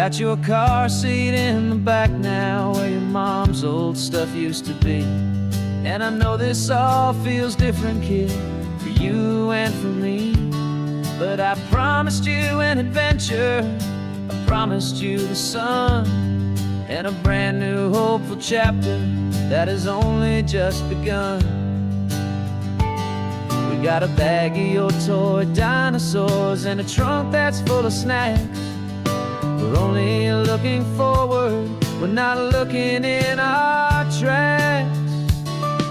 Got your car seat in the back now, where your mom's old stuff used to be. And I know this all feels different, kid, for you and for me. But I promised you an adventure, I promised you the sun, and a brand new hopeful chapter that has only just begun. We got a bag of your toy dinosaurs and a trunk that's full of snacks. We're only looking forward, we're not looking in our tracks.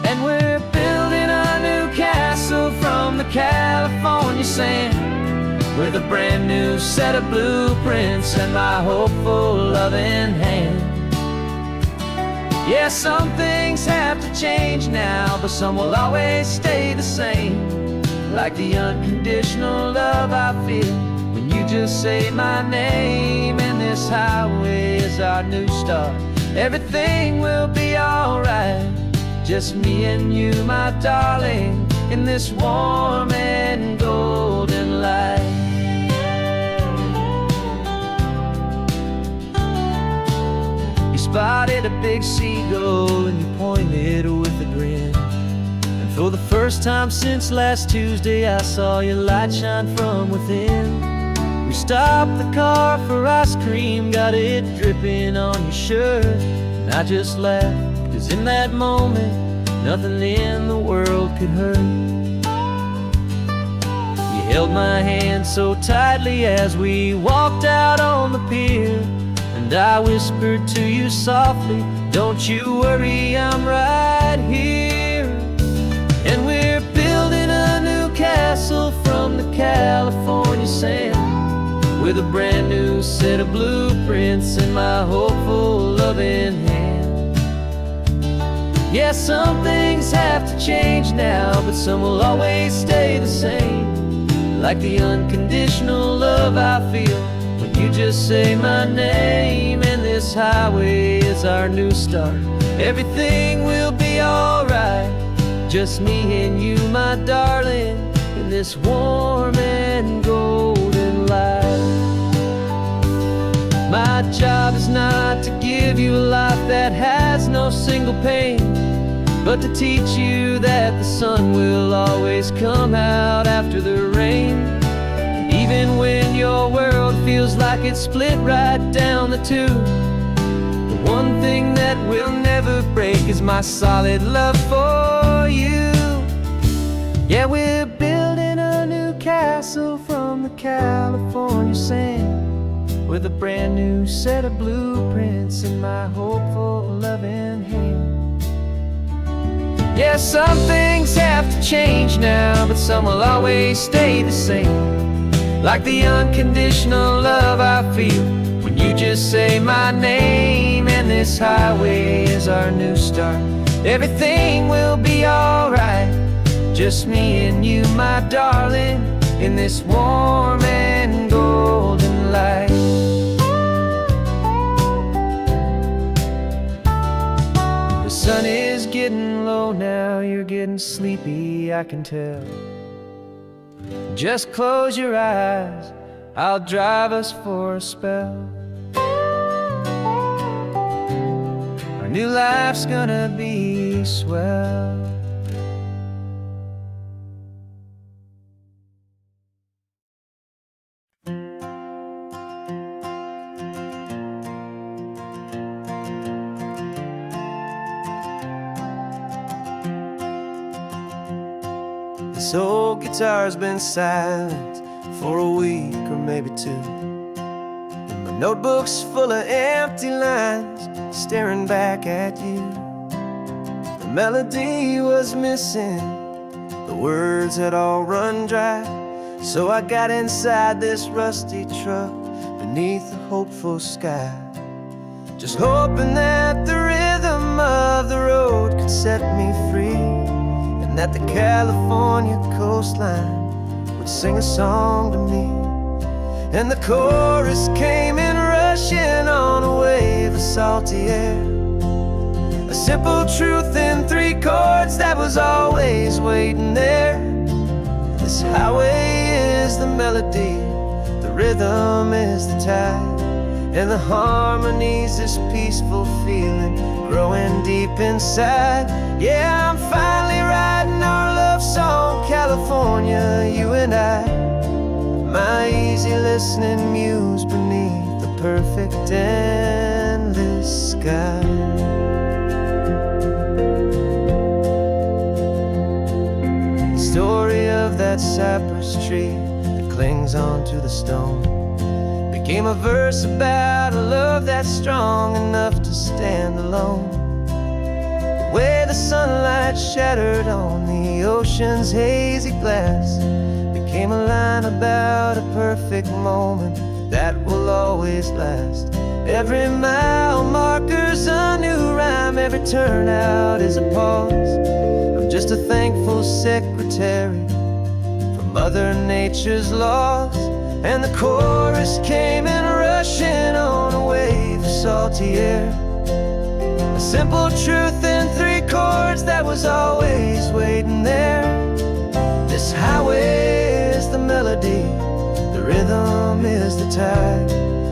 And we're building a new castle from the California sand, with a brand new set of blueprints and my hopeful loving hand. Yeah, some things have to change now, but some will always stay the same. Like the unconditional love I feel when you just say my name. And this highway is our new start, everything will be alright. Just me and you, my darling, in this warm and golden light. You spotted a big seagull and you pointed with a grin. And for the first time since last Tuesday, I saw your light shine from within. We stopped the car for ice cream, got it dripping on your shirt. And I just laughed, 'cause in that moment, nothing in the world could hurt. You held my hand so tightly as we walked out on the pier, and I whispered to you softly, don't you worry, I'm right here. And we're building a new castle from the California sand, with a brand new set of blueprints in my hopeful loving hand. Yeah, some things have to change now, but some will always stay the same. Like the unconditional love I feel when you just say my name. And this highway is our new start, everything will be alright. Just me and you, my darling, in this warm and golden light. My job is not to give you a life that has no single pain, but to teach you that the sun will always come out after the rain. And even when your world feels like it's split right down the two, the one thing that will never break is my solid love for you. Yeah, we're building a new castle from the California sand, with a brand new set of blueprints in my hopeful loving hand. Yeah, some things have to change now, but some will always stay the same. Like the unconditional love I feel when you just say my name. And this highway is our new start, everything will be alright. Just me and you, my darling, in this warm and golden light. The sun is getting low now, you're getting sleepy, I can tell. Just close your eyes, I'll drive us for a spell. Our new life's gonna be swell. This old guitar's been silent for a week or maybe two, and my notebook's full of empty lines staring back at you. The melody was missing, the words had all run dry, so I got inside this rusty truck beneath the hopeful sky, just hoping that the rhythm of the road could set me free, and that the California coastline would sing a song to me. And the chorus came in rushing on a wave of salty air, a simple truth in 3 chords that was always waiting there. This highway is the melody, the rhythm is the tide, and the harmonies, this peaceful feeling growing deep inside. Yeah, I'm finally writing our love song, California, you and I. My easy listening muse beneath the perfect endless sky. The story of that cypress tree that clings onto the stone became a verse about a love that's strong enough to stand alone. The way the sunlight shattered on the ocean's hazy glass became a line about a perfect moment that will always last. Every mile marker's a new rhyme, every turnout is a pause. I'm just a thankful secretary for Mother Nature's laws. And the chorus came in rushing on a wave of salty air. A simple truth in 3 chords that was always waiting there. This highway is the melody, the rhythm is the tide,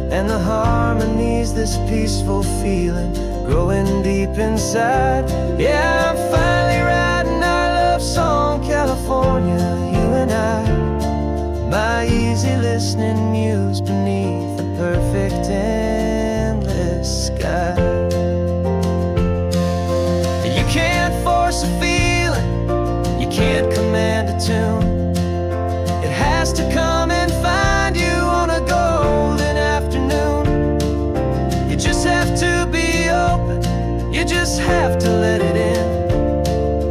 and the harmonies, this peaceful feeling growing deep inside. Yeah, I'm finally writing our love song, California, you and I. My easy listening muse beneath the perfect endless sky. You can't force a feeling, you can't command a tune. It has to come and find you on a golden afternoon. You just have to be open, you just have to let it in.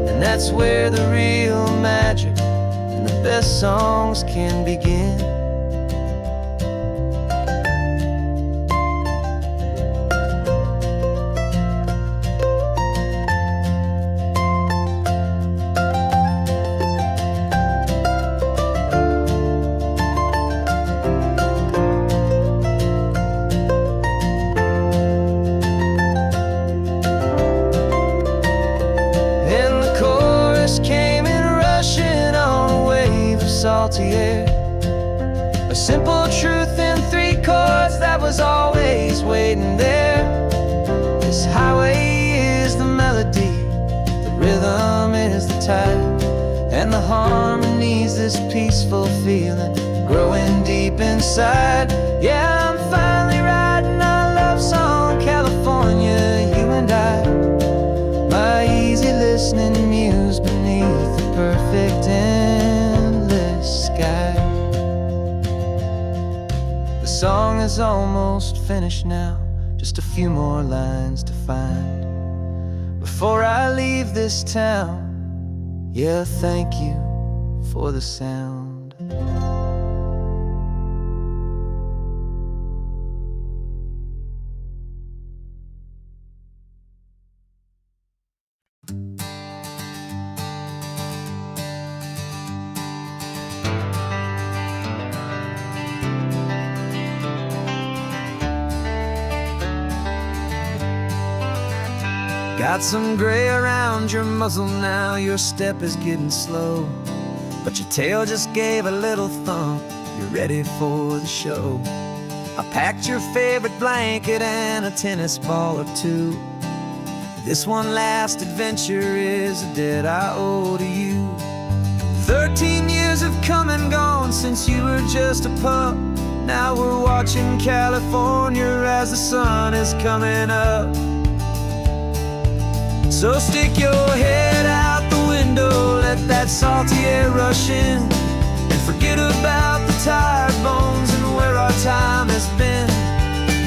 And that's where the real magic, the best songs can begin. And the chorus came in rushing on a wave of salty air. A simple truth in 3 chords that was always waiting there. This highway is the melody, the rhythm is the tide, and the harmonies, this peaceful feeling growing deep inside. Yeah, I'm finally writing our love song, California, you and I. My easy listening muse beneath the perfect endless sky. The song is almost finished now, just a few more lines to find before I leave this town. Yeah, thank you for the sound. Got some gray around your muzzle now, your step is getting slow, but your tail just gave a little thump, you're ready for the show. I packed your favorite blanket and a tennis ball or 2. This one last adventure is a debt I owe to you. 13 years have come and gone since you were just a pup. Now we're watching California as the sun is coming up. So stick your head out the window, let that salty air rush in, and forget about the tired bones and where our time has been.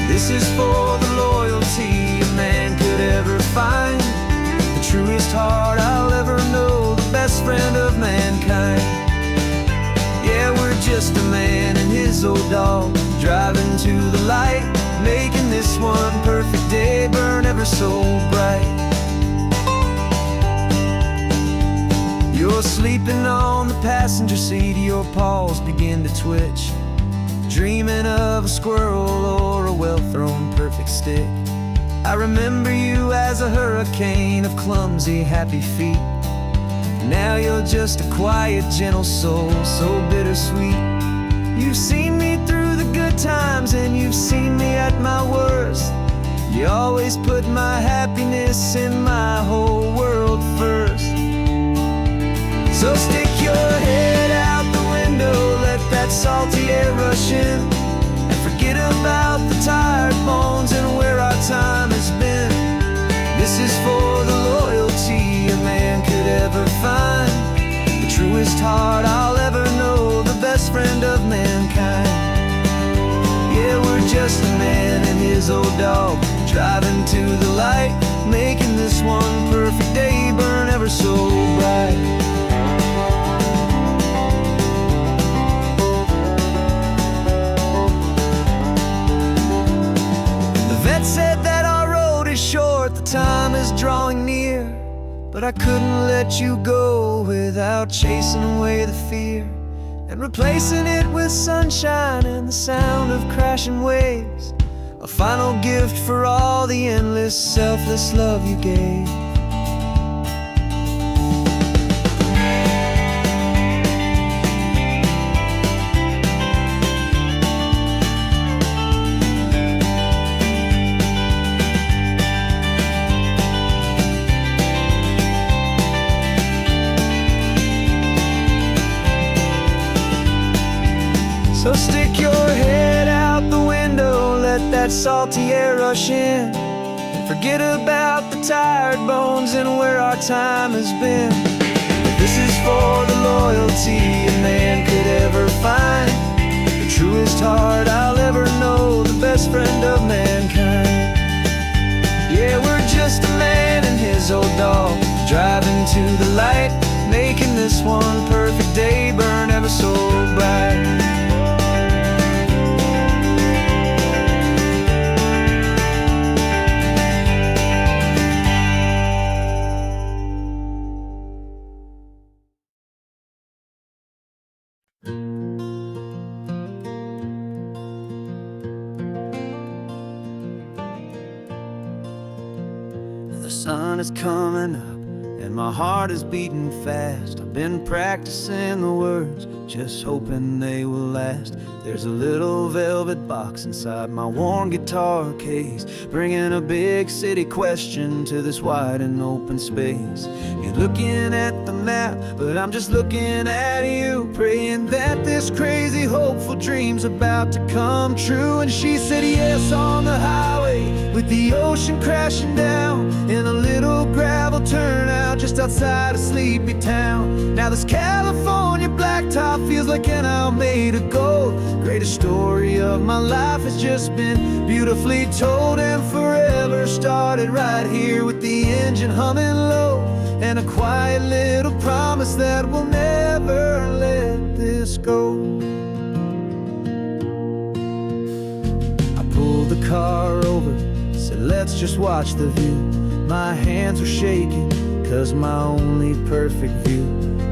This is for the loyalty a man could ever find, the truest heart I'll ever know, the best friend of mankind. Yeah, we're just a man and his old dog, driving to the light, making this one perfect day burn ever so bright. You're sleeping on the passenger seat, your paws begin to twitch, dreaming of a squirrel or a well-thrown perfect stick. I remember you as a hurricane of clumsy, happy feet. Now you're just a quiet, gentle soul, so bittersweet. You've seen me through the good times and you've seen me at my worst. You always put my happiness and my whole world first. So stick your head out the window, let that salty air rush in, and forget about the tired bones and where our time has been. This is for the loyalty a man could ever find, the truest heart I'll ever know, the best friend of mankind. Yeah, we're just a man and his old dog, driving to the light, making this one perfect day burn ever so bright. Said that our road is short, the time is drawing near, but I couldn't let you go without chasing away the fear and replacing it with sunshine and the sound of crashing waves, a final gift for all the endless selfless love you gave. So stick your head out the window, let that salty air rush in, and forget about the tired bones and where our time has been. This is for the loyalty a man could ever find, the truest heart I'll ever know, the best friend of mankind. Yeah, we're just a man and his old dog, driving to the light, making this one perfect day burn ever so bright. The sun is coming up and my heart is beating fast. I've been practicing the words, just hoping they will last. There's a little velvet box inside my worn guitar case, bringing a big city question to this wide and open space. You're looking at the map, but I'm just looking at you, praying that this crazy hopeful dream's about to come true. And she said yes on the highway, with the ocean crashing down, in a little gravel turnout just outside of sleepy town. Now this California blacktop feels like an hour made of gold. Greatest story of my life has just been beautifully told, and forever started right here with the engine humming low, and a quiet little promise that we'll never let this go. I pulled the car over, said let's just watch the view. My hands were shaking, cause my only perfect view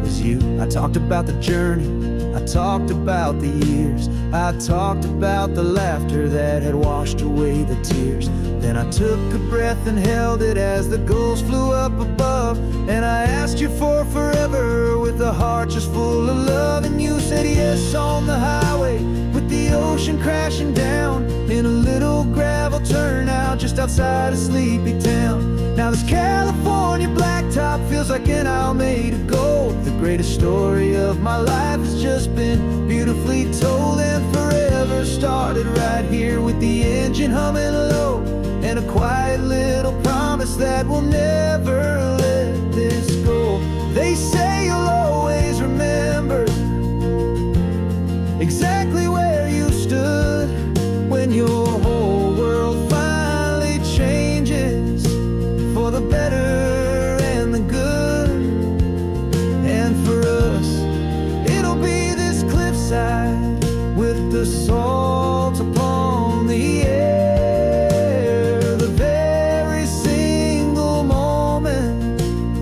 was you. I talked about the journey, I talked about the years, I talked about the laughter that had washed away the tears. Then I took a breath and held it as the gulls flew up above, and I asked you for forever with a heart just full of love. And you said yes on the highway, with the ocean crashing down, in a little gravel turnout just outside of sleepy town. Now this California blacktop feels like an hour made of gold. The greatest story of my life has just been beautifully told, and forever started right here with the engine humming low, and a quiet little promise that we'll never let this go. They say you'll always remember exactly where you stood when your whole world finally changes for the better and the good. And for us, it'll be this cliffside with the salt upon the air. The very single moment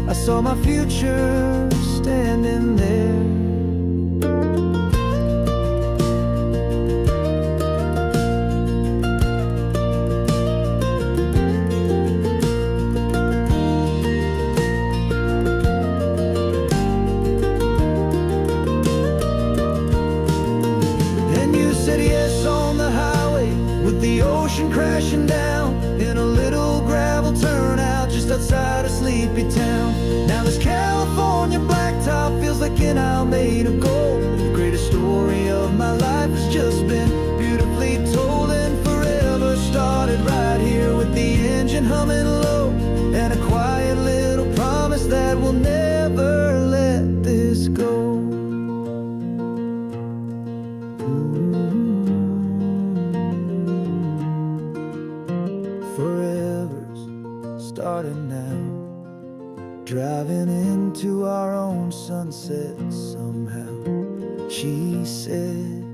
I saw my future standing there. Said yes on the highway, a sleepy town. Now this California blacktop feels like an aisle made of gold. The greatest story of my life has just been beautifully told, and forever started right here with the engine humming low, and a quiet little promise that we'll never let this go. Forever's started now, driving into our own sunset somehow. She said,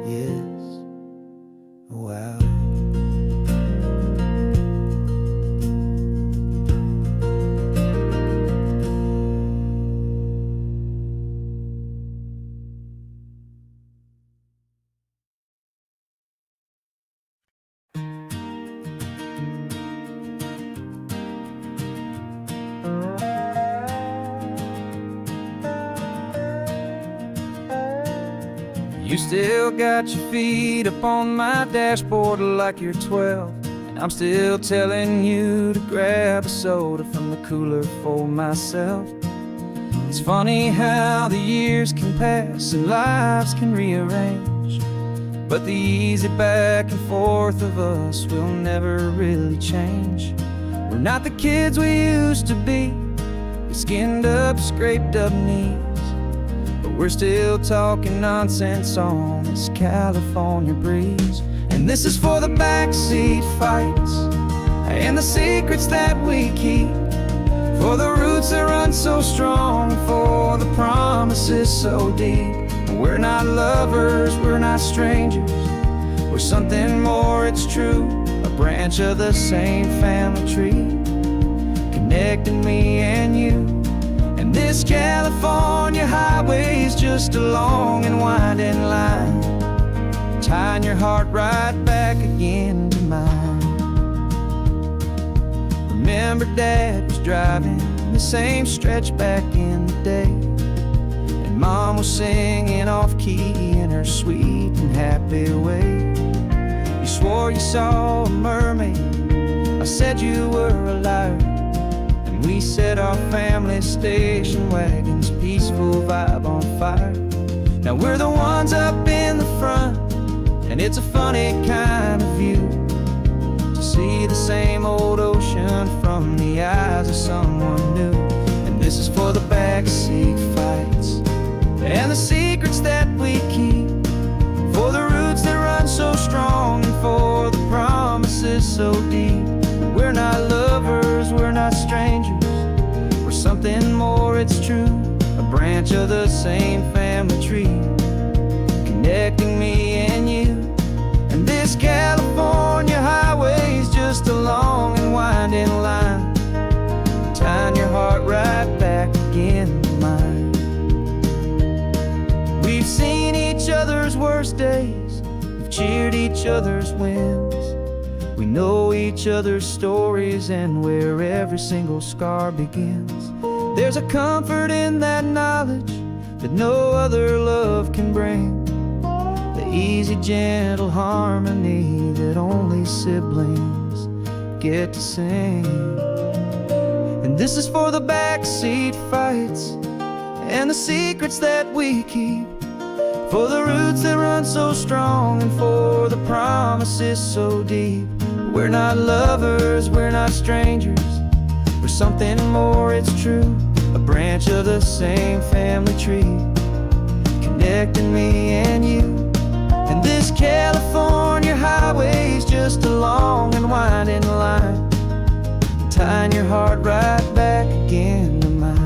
yes, wow. You still got your feet up on my dashboard like you're 12, and I'm still telling you to grab a soda from the cooler for myself. It's funny how the years can pass and lives can rearrange, but the easy back and forth of us will never really change. We're not the kids we used to be, with skinned up, scraped up knees, but we're still talking nonsense on this California breeze. And this is for the backseat fights and the secrets that we keep, for the roots that run so strong, for the promises so deep. We're not lovers, we're not strangers, we're something more, it's true. A branch of the same family tree, connecting me and you. And this California highway is just a long and winding line, tying your heart right back again to mine. Remember Dad was driving the same stretch back in the day, and Mom was singing off-key in her sweet and happy way. You swore you saw a mermaid, I said you were a liar, and we set our family station wagon's peaceful vibe on fire. Now we're the ones up in the front, and it's a funny kind of view to see the same old ocean from the eyes of someone new. And this is for the backseat fights and the secrets that we keep, for the roots that run so strong, and for the promises so deep. We're not lovers, we're not strangers, we're something more, it's true. A branch of the same family tree, connecting me and you. And this California highway is just a long and winding line, tying your heart right back again to mine. We've seen each other's worst days, we've cheered each other's wins, we know each other's stories and where every single scar begins. There's a comfort in that knowledge that no other love can bring, the easy, gentle harmony that only siblings get to sing. And this is for the backseat fights and the secrets that we keep, for the roots that run so strong, and for the promises so deep. We're not lovers, we're not strangers, we're something more, it's true. A branch of the same family tree, connecting me and you. And this California highway is just a long and winding line, tying your heart right back again to mine.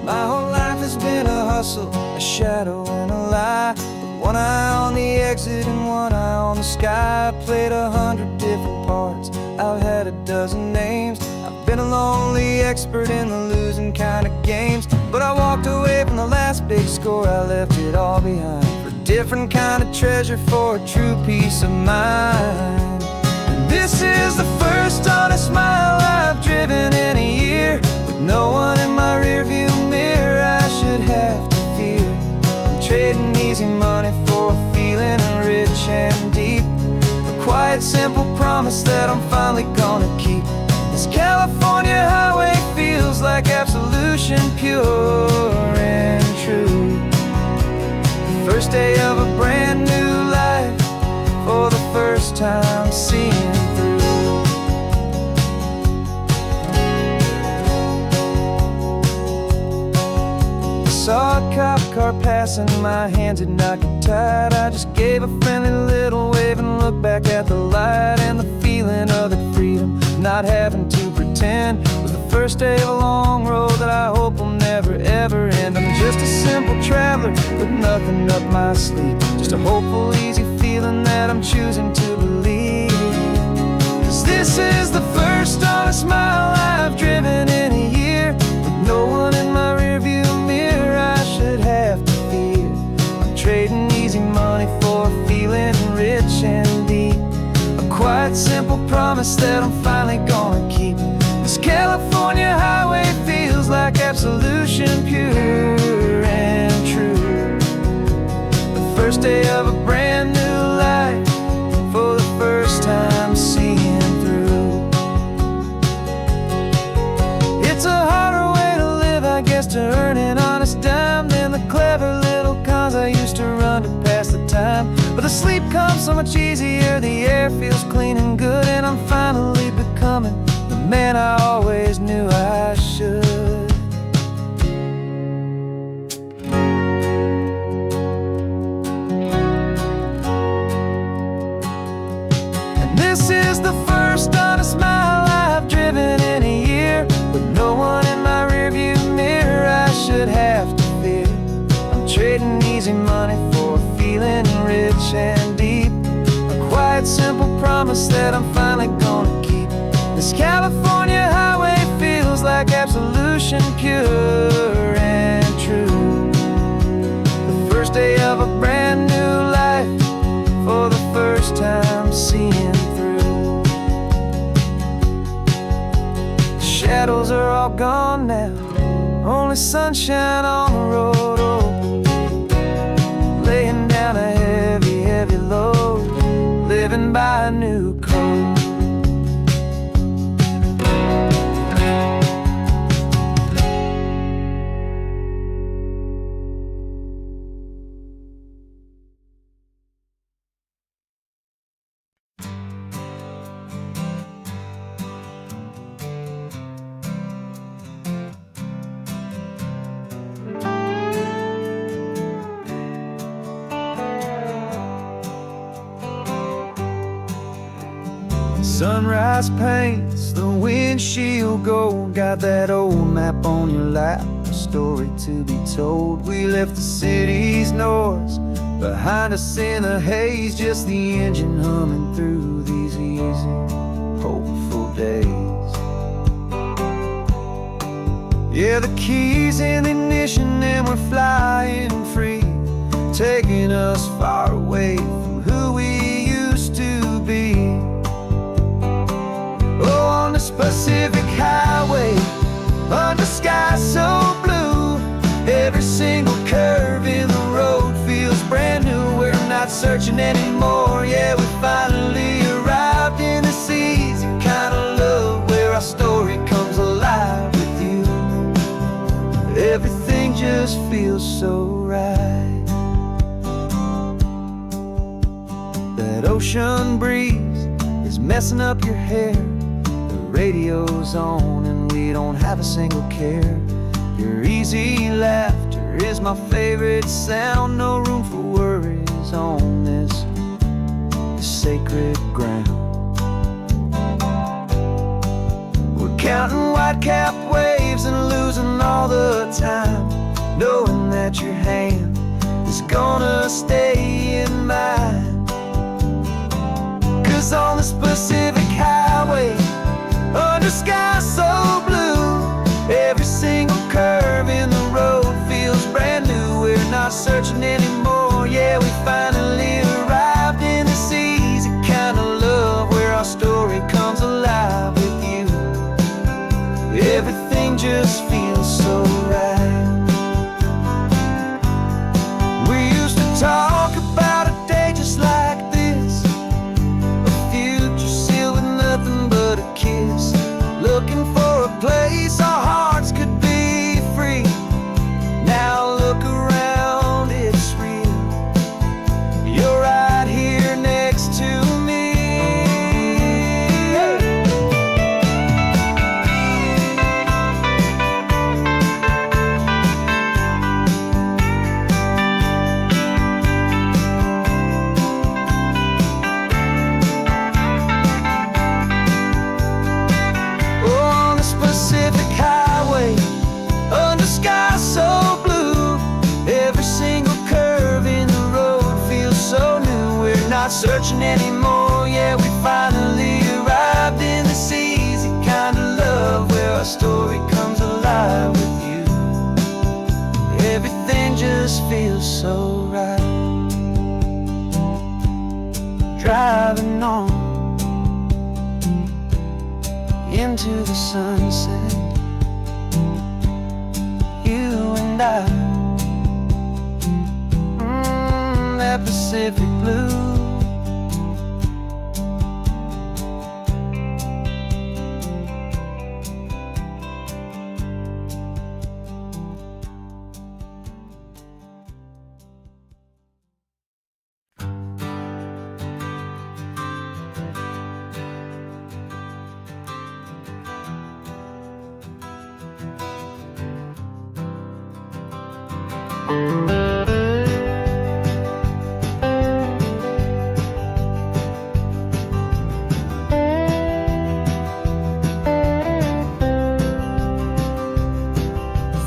My whole life has been a hustle, a shadow and a lie, with one eye on the exit and one eye on the sky. I've played 100 different parts, I've had a dozen names, I've been a lonely expert in the losing kind of games. But I walked away from the last big score, I left it all behind for a different kind of treasure, for a true peace of mind. And this is the first honest mile I've driven in a year, with no one in my rearview mirror I should have to fear. I'm trading easy money for a feeling rich and deep, a quiet simple promise that I'm finally gonna keep. This California highway feels like absolution, pure and true. The first day of a brand new life, for the first time seeing through. I saw a cop car passing, my hands had not got tied. I just gave a friendly little wave and looked back at the light, and the feeling of the freedom, not having to pretend, was the first day of a long road that I hope will never ever end. I'm just a simple traveler with nothing up my sleeve, just a hopeful, easy feeling that I'm choosing to believe. 'Cause this is the first honest mile I've driven in a year, with no one in my rearview mirror I should have to fear. I'm trading easy money for a feeling rich and deep, a quiet simple promise that I'm finally gonna keep. This California highway feels like absolution, pure and true. The first day of a brand new life, for the first time seeing through. It's a harder way to live, I guess, to earn an honest dime than the clever little cons I used to run to pass the time. But the sleep comes so much easier, the air feels clean and good, and I'm finally becoming the man I always knew I should. And this is the first honest mile I've driven in a year, with no one in my rearview mirror I should have to fear. I'm trading easy money for a feeling rich and deep, a quiet simple promise that I'm finally gonna keep. This California highway feels like absolution, pure and true. The first day of a brand new life, for the first time seeing through. The shadows are all gone now, only sunshine on the road. Oh, laying down a heavy, heavy load, living by a new code. Sunrise paints the windshield gold, got that old map on your lap, a story to be told. We left the city's noise behind us in the haze, just the engine humming through these easy, hopeful days. Yeah, the keys in the ignition and we're flying free, taking us far away from who we used to be. Oh, on this Pacific highway, under sky so blue, every single curve in the road feels brand new. We're not searching anymore, yeah, we finally arrived in this easy kind of love, where our story comes alive with you. Everything just feels so right. That ocean breeze is messing up your hair, radio's on and we don't have a single care. Your easy laughter is my favorite sound, no room for worries on this sacred ground. We're counting white-capped waves and losing all the time, knowing that your hand is gonna stay in mine. 'Cause on this Pacific highway, under sky so blue, every single curve in the road searching anymore. Yeah, we finally arrived in this easy kind of love where our story comes alive with you. Everything just feels so right. We used to talk about a day just like this, a future sealed with nothing but a kiss, looking for a place our hearts could be free. Now look around, it's real. You're right here next to me. On the Pacific Highway, under sky so blue, every single curve in the road feels so new. We're not searching anymore. Yeah, we finally arrived in this easy kind of love where our story comes alive with you. Everything just feels so right. Driving on into the sunset, you and I, that Pacific blue.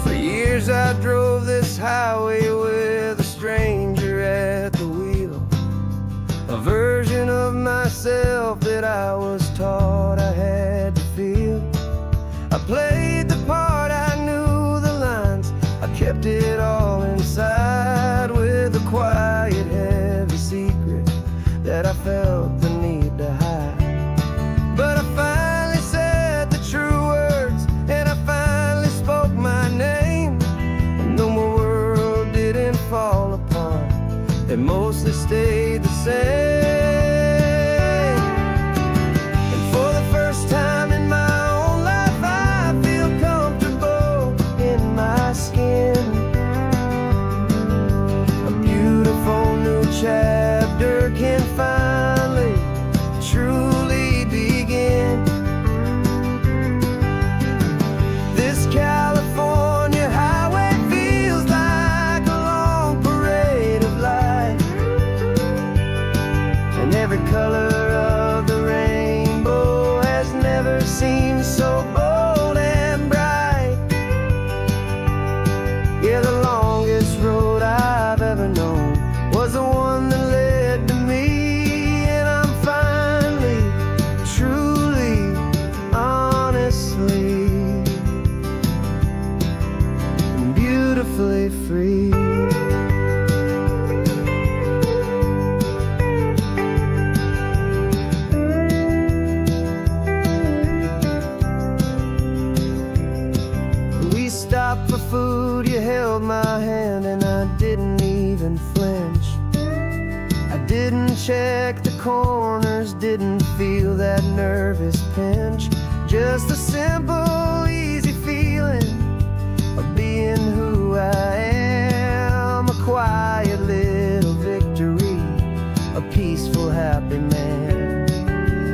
For years I drove this highway with a stranger at the wheel, a version of myself that I was taught I had to feel. I played the part, I knew the lines, I kept it all inside with a quiet, heavy secret that I felt the need to hide. But I finally said the true words, and I finally spoke my name. And though my world didn't fall apart, it mostly stayed the same. And for the first time in my own life, I feel comfortable in my skin. A beautiful new chapter can finally truly begin. This California highway feels like a long parade of light, and every color of the rainbow has never seemed so bold and bright. Yeah, the longest road I've ever known was the one that led to me, and I'm finally, truly, honestly, beautifully free. We stopped for food, you held my hand, and I didn't even flinch. I didn't check the corners, didn't feel that nervous pinch. Just a simple, easy feeling of being who I am. A quiet little victory, a peaceful, happy man.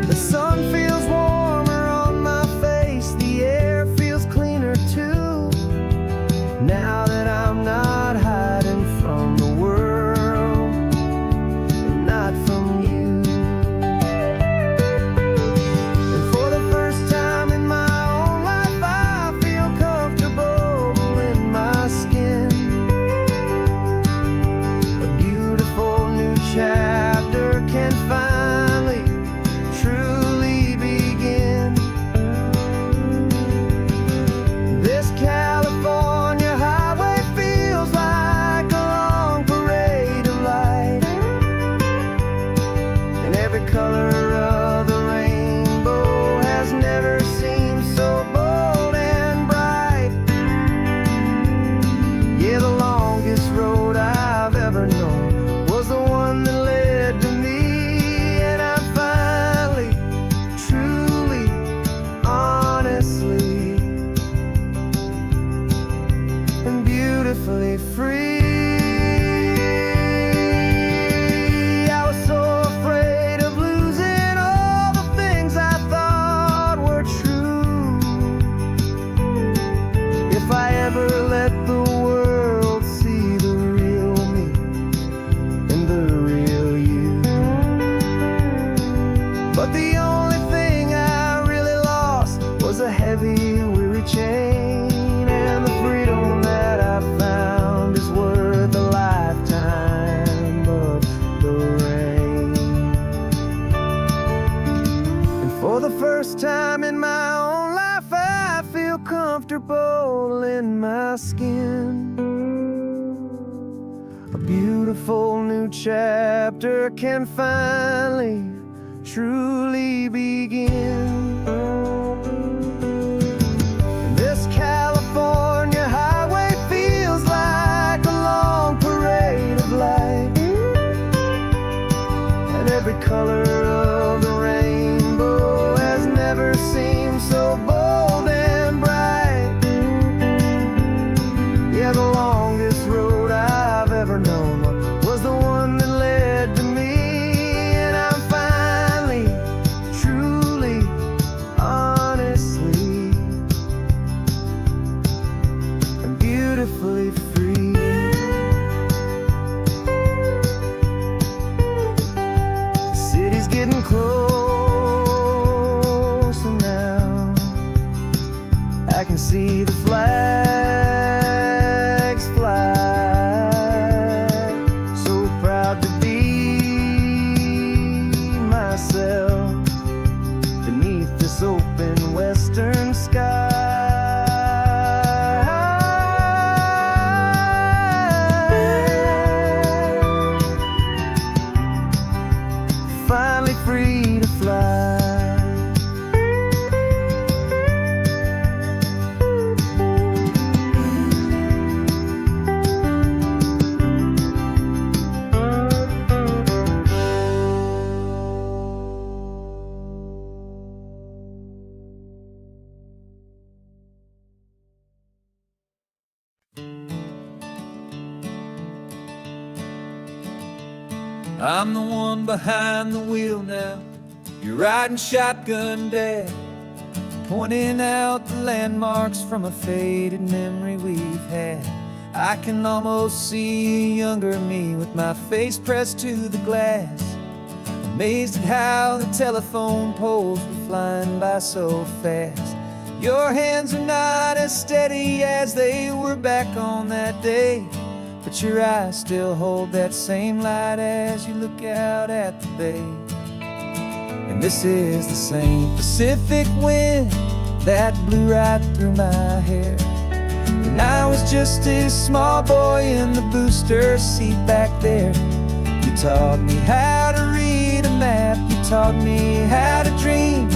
The sun feels warmer on my face, the air feels cleaner too, now that I'm not hiding from the world, and not from you. And for the first time in my own life, I feel comfortable in my skin. A beautiful new chapter can find beautiful new chapter can finally, truly begin. This California highway feels like a long parade of light, and every color of the rainbow has never seemed so bold and bright. Yeah, the longest road I've ever known was the one that led to me, and I'm finally, truly, honestly, and beautifully free. The city's getting closer now. I can see the flags fly. So proud to be myself beneath this open western sky. Finally free to fly. I'm the one behind the wheel now. You're riding shotgun, Dad, pointing out the landmarks from a faded memory we've had. I can almost see a younger me with my face pressed to the glass, amazed at how the telephone poles were flying by so fast. Your hands are not as steady as they were back on that day, but your eyes still hold that same light as you look out at the bay. And this is the same Pacific wind that blew right through my hair when I was just a small boy in the booster seat back there. You taught me how to read a map, you taught me how to dream,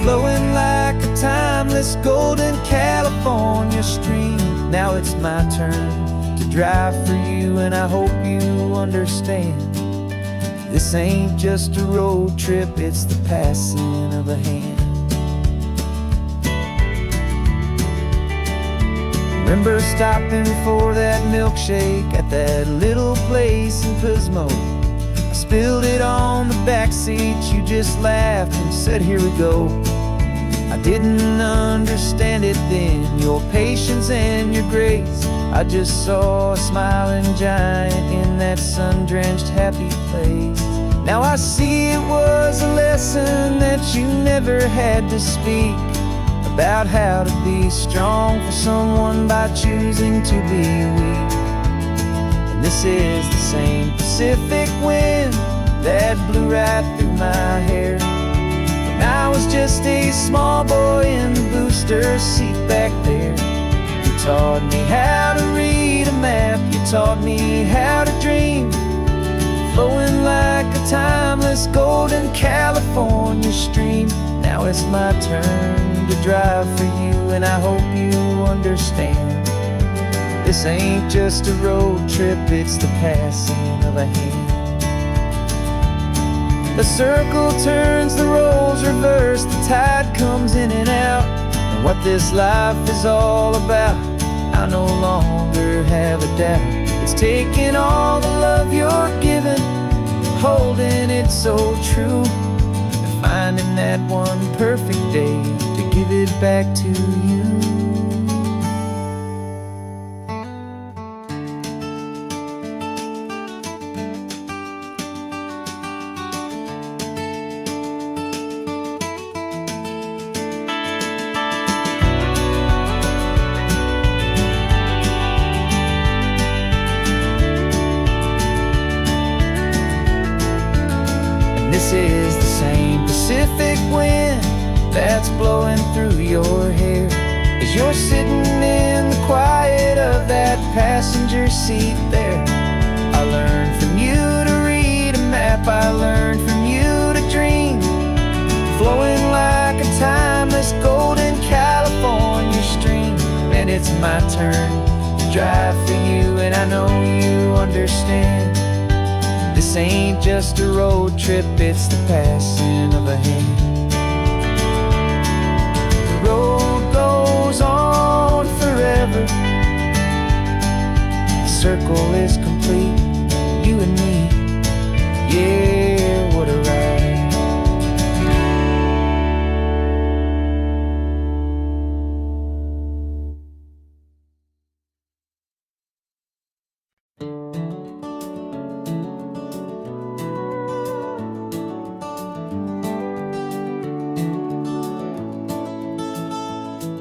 flowing like a timeless golden California stream. Now it's my turn to drive for you, and I hope you understand. This ain't just a road trip, it's the passing of a hand. Remember stopping for that milkshake at that little place in Pismo? I spilled it on the back seat, you just laughed and said, "Here we go." I didn't understand it then, your patience and your grace. I just saw a smiling giant in that sun-drenched happy place. Now I see it was a lesson that you never had to speak, about how to be strong for someone by choosing to be weak. And this is the same Pacific wind that blew right through my hair when I was just a small boy in the booster seat back there. You taught me how to read a map, you taught me how to dream, flowing like a timeless golden California stream. Now it's my turn to drive for you, and I hope you understand. This ain't just a road trip, it's the passing of a hand. The circle turns, the roles reverse, the tide comes in and out. And what this life is all about, I no longer have a doubt. It's taking all the love you're giving, holding it so true, and finding that one perfect day to give it back to you. This is the same Pacific wind that's blowing through your hair as you're sitting in the quiet of that passenger seat there. I learned from you to read a map, I learned from you to dream, flowing like a timeless golden California stream. And it's my turn to drive for you, and I know you understand. This ain't just a road trip, it's the passing of a hand. The road goes on forever, the circle is complete, you and me, yeah, what a ride.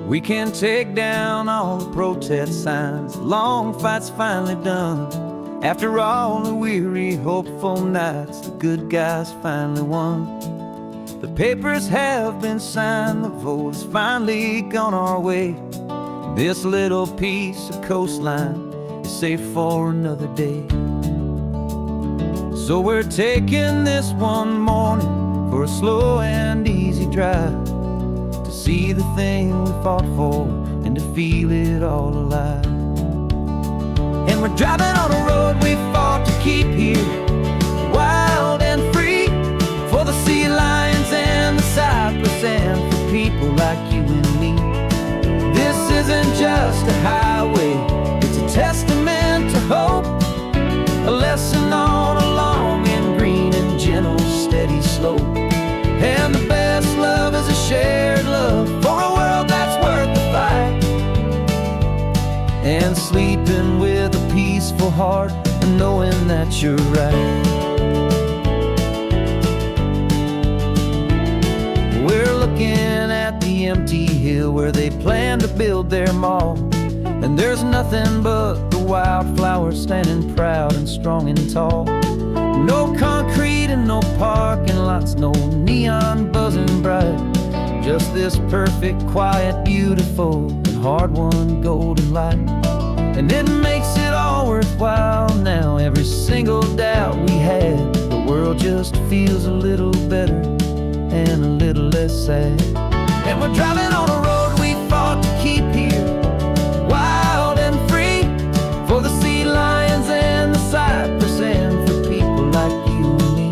We can take down all the protest signs, long fight's finally done. After all the weary, hopeful nights, the good guys finally won. The papers have been signed, the vote has finally gone our way. This little piece of coastline is safe for another day. So we're taking this one morning for a slow and easy drive, to see the thing we fought for and to feel it all alive. And we're driving on a road we fought to keep here, wild and free, for the sea lions and the cypress and for people like you and me. This isn't just a highway, it's a testament to hope, a lesson on a long and green and gentle steady slope. And the best love is a shared love for a world that's worth the fight, and sleeping with a peaceful heart and knowing that you're right. We're looking at the empty hill where they plan to build their mall, and there's nothing but the wildflowers standing proud and strong and tall. No concrete and no parking lots, no neon buzzing bright, just this perfect, quiet, beautiful, and hard-won golden light. And it makes it all worthwhile now, every single doubt we had. The world just feels a little better and a little less sad. And we're driving on a road we fought to keep here, wild and free, for the sea lions and the cypress and for people like you and me.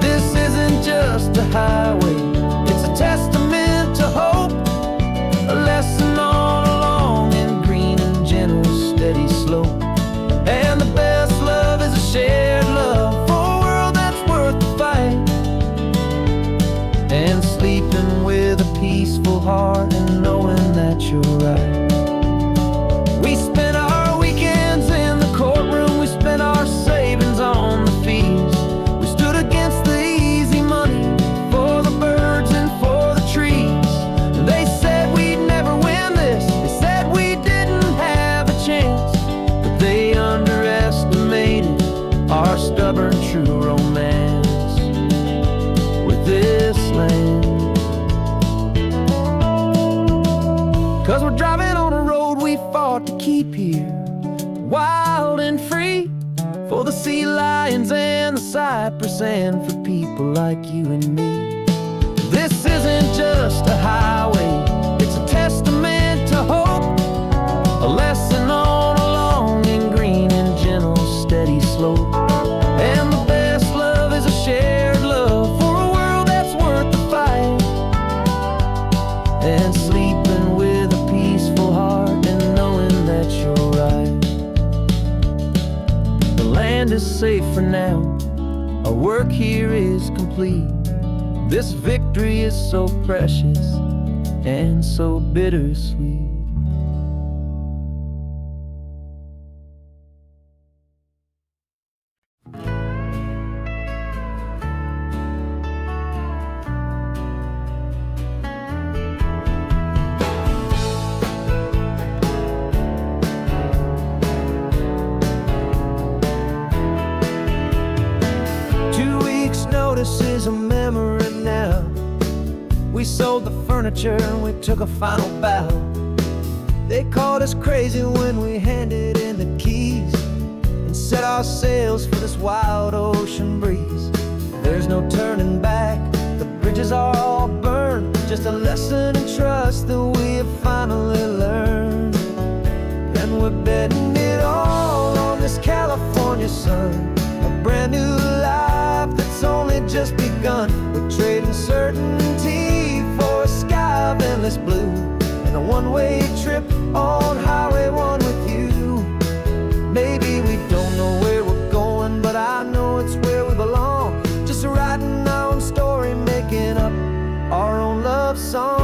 This isn't just a highway, it's a testament to hope, a lesson on a long and green and gentle steady slope. And the best love is a shared love for a world that's worth the fight, and sleeping with a peaceful heart and knowing that you're right. We spent our weekends in the courtroom, we spent our savings on the fees, we stood against the easy money for the birds and for the trees. They said we'd never win this, they said we didn't have a chance, but they underestimated our stubborn true romance with this land. 'Cause we're driving on a road we fought to keep here, wild and free, for the sea lions and the cypress and for people like you and me. This isn't just a highway, it's a testament to hope, a lesson on a long and green and gentle steady slope. And the best love is a shared love for a world that's worth the fight, and sleeping with a peaceful heart and knowing that you're right. The land is safe for now, our work here is complete. This victory is so precious and so bittersweet. Notice is a memory now. We sold the furniture and we took a final bow. They called us crazy when we handed in the keys and set our sails for this wild ocean breeze. There's no turning back, the bridges are all burned. Just a lesson in trust that we have finally learned. And we're betting it all on this California sun, a brand new life that's only just begun. We're trading certainty for a sky of endless blue, and a one-way trip on Highway 1 with you. Maybe we don't know where we're going, but I know it's where we belong. Just writing our own story, making up our own love song.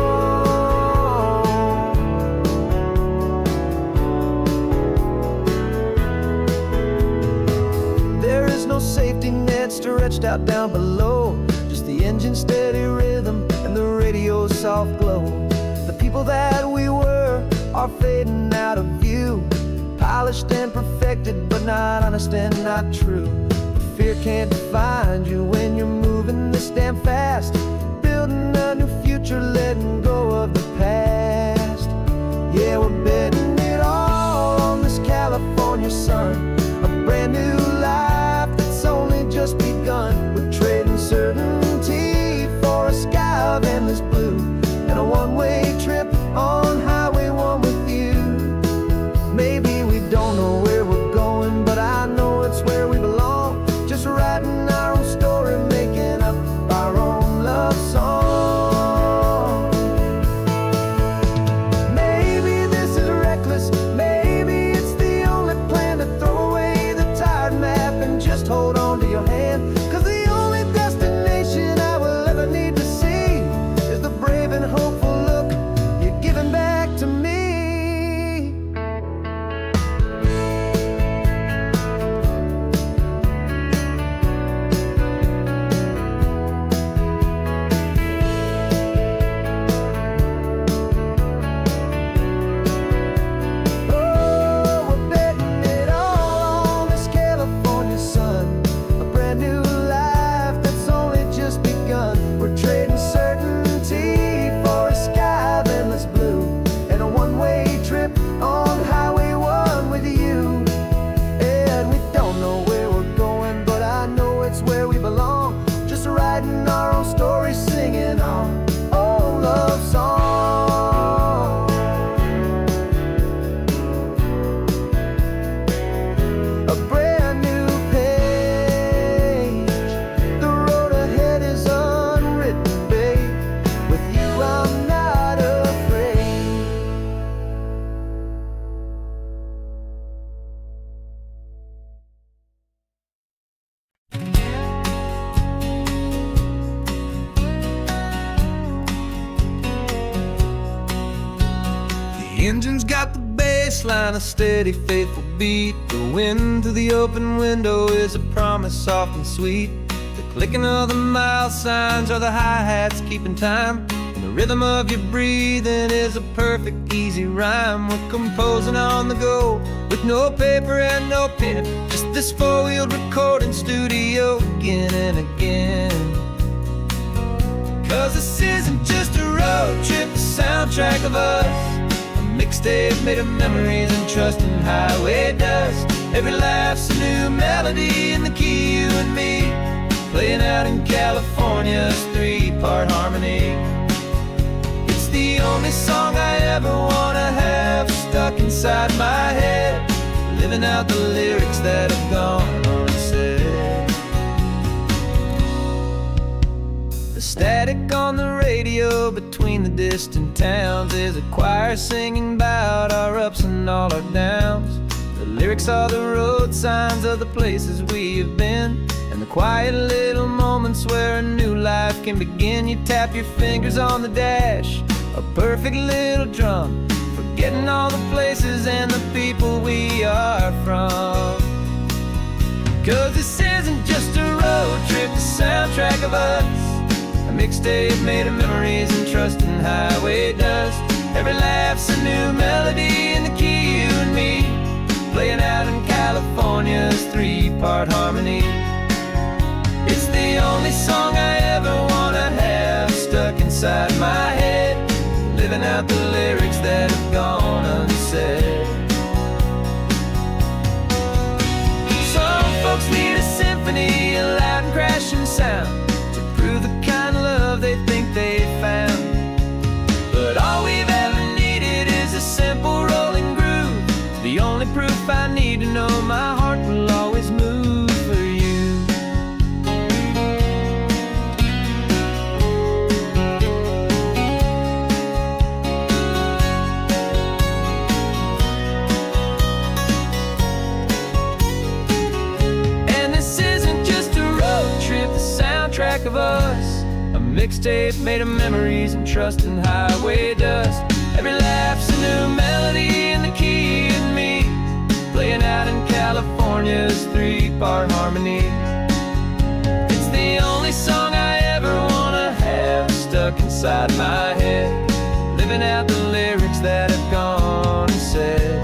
There is no safety net stretched out down below, just the engine's steady rhythm and the radio's soft glow. The people that we were are fading out of view, polished and perfected, but not honest and not true. Fear can't define you when you're moving this damn fast, building a new future, letting go of the past. Yeah, we're betting it all on this California sun, a brand new life that's only just begun. We're trading certainty for a sky of endless blue, and a one-way trip on Highway 1 with you. Maybe we don't know where we're going, but I know it's where we belong. Just writing our own story, making up our own love song. Maybe this is reckless, maybe it's the only plan to throw away the tired map and just hold on to your hand. 'Cause the only destination I will ever need to see is the brave and hopeful look you're giving back to me. The engine's got the bass line, a steady, faithful beat. The wind through the open window is a promise soft and sweet. The clicking of the mile signs are the hi-hats keeping time, and the rhythm of your breathing is a perfect, easy rhyme. We're composing on the go with no paper and no pen, just this four-wheeled recording studio again and again. 'Cause this isn't just a road trip, the soundtrack of us, mixtape made of memories and trust in highway dust. Every laugh's a new melody in the key, you and me, playing out in California's three-part harmony. It's the only song I ever wanna have stuck inside my head, living out the lyrics that have gone unsaid. The static on the radio between the distant towns is a choir singing about our ups and all our downs. The lyrics are the road signs of the places we have been, and the quiet little moments where a new life can begin. You tap your fingers on the dash, a perfect little drum, forgetting all the places and the people we are from. 'Cause this isn't just a road trip, the soundtrack of us, a mixtape made of memories and trust in highway dust. Every laugh's a new melody in the key, you and me, playing out in California's three-part harmony. It's the only song I ever wanna have stuck inside my head, living out the lyrics that have gone unsaid. So my heart will always move for you. And this isn't just a road trip, the soundtrack of us, a mixtape made of memories and trust and highway dust. Every laugh's a new melody in the key and me, playing out in California's 3-part harmony. It's the only song I ever wanna have stuck inside my head, living out the lyrics that have gone and said.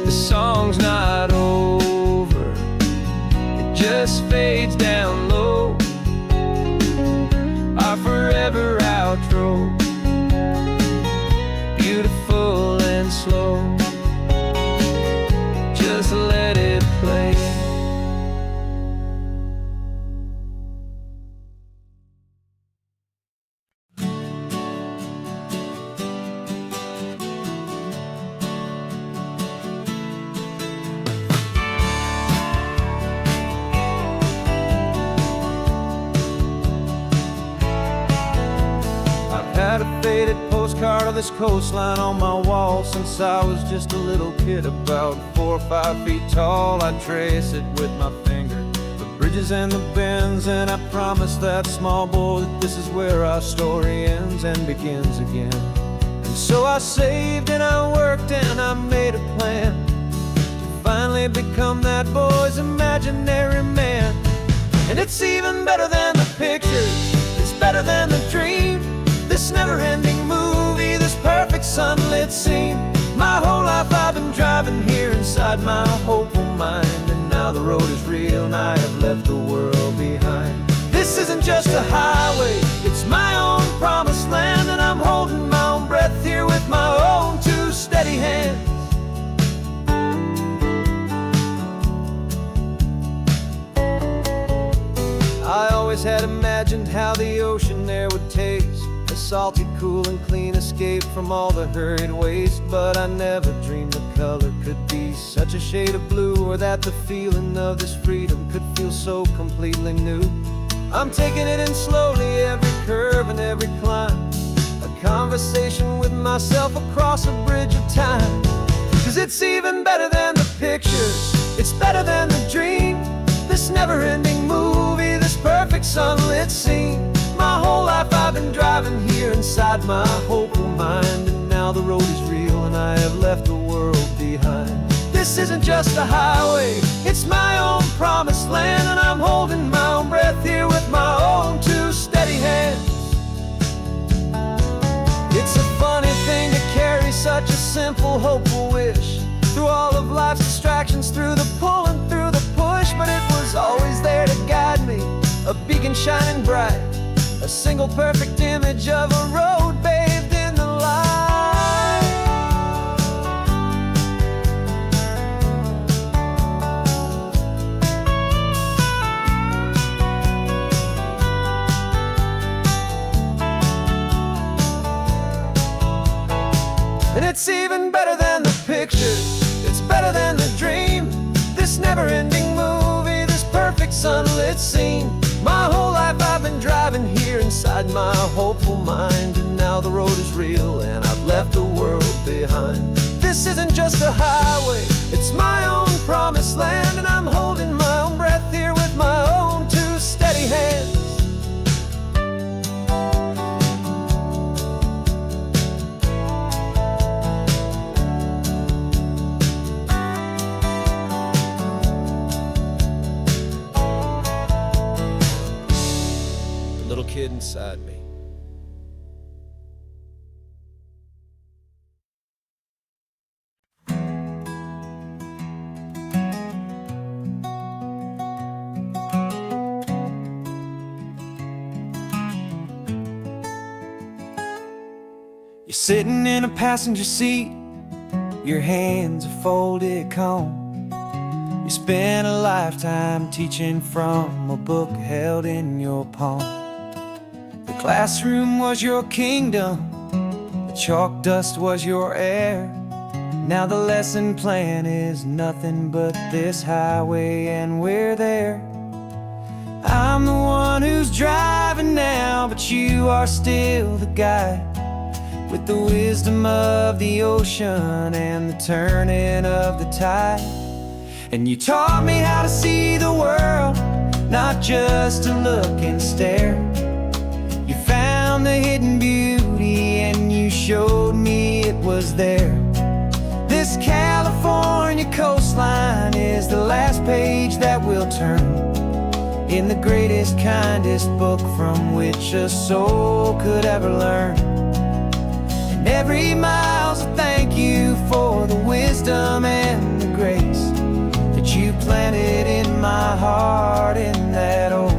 The song's not over, it just fades down low, our forever outro, beautiful and slow. Just let it play. Had a faded postcard of this coastline on my wall since I was just a little kid, about 4 or 5 feet tall. I trace it with my finger, the bridges and the bends, and I promise that small boy that this is where our story ends and begins again. And so I saved and I worked and I made a plan to finally become that boy's imaginary man. And it's even better than the pictures, it's better than the dream, this never-ending movie, this perfect sunlit scene. My whole life I've been driving here inside my hopeful mind, and now the road is real and I have left the world behind. This isn't just a highway, it's my own promised land, and I'm holding my own breath here with my own 2 steady hands. I always had imagined how the ocean there would taste, a salty, cool and clean escape from all the hurried waste. But I never dreamed the color could be such a shade of blue, or that the feeling of this freedom could feel so completely new. I'm taking it in slowly, every curve and every climb, a conversation with myself across a bridge of time. 'Cause it's even better than the pictures, it's better than the dream, this never-ending movie, this perfect sunlit scene. My whole life I've been driving here inside my hopeful mind, and now the road is real and I have left the world behind. This isn't just a highway, it's my own promised land, and I'm holding my own breath here with my own 2 steady hands. It's a funny thing to carry such a simple, hopeful wish through all of life's distractions, through the pull and through the push, but it was always there to guide me, a beacon shining bright, a single perfect image of a road bathed in the light. And it's even better than the pictures, it's better than the dream, this never-ending movie, this perfect sunlit scene. My whole life I've been driving here inside my hopeful mind, and now the road is real and I've left the world behind. This isn't just a highway, it's my own promised land, and I'm holding my own breath here with my own 2 steady hands. Little kid inside me. You're sitting in a passenger seat, your hands are folded calm. You spent a lifetime teaching from a book held in your palm. Classroom was your kingdom, the chalk dust was your air. Now the lesson plan is nothing but this highway and we're there. I'm the one who's driving now, but you are still the guide, with the wisdom of the ocean and the turning of the tide. And you taught me how to see the world, not just to look and stare. You found the hidden beauty and you showed me it was there. This California coastline is the last page that we'll turn in the greatest, kindest book from which a soul could ever learn. And every mile's a thank you for the wisdom and the grace that you planted in my heart in that old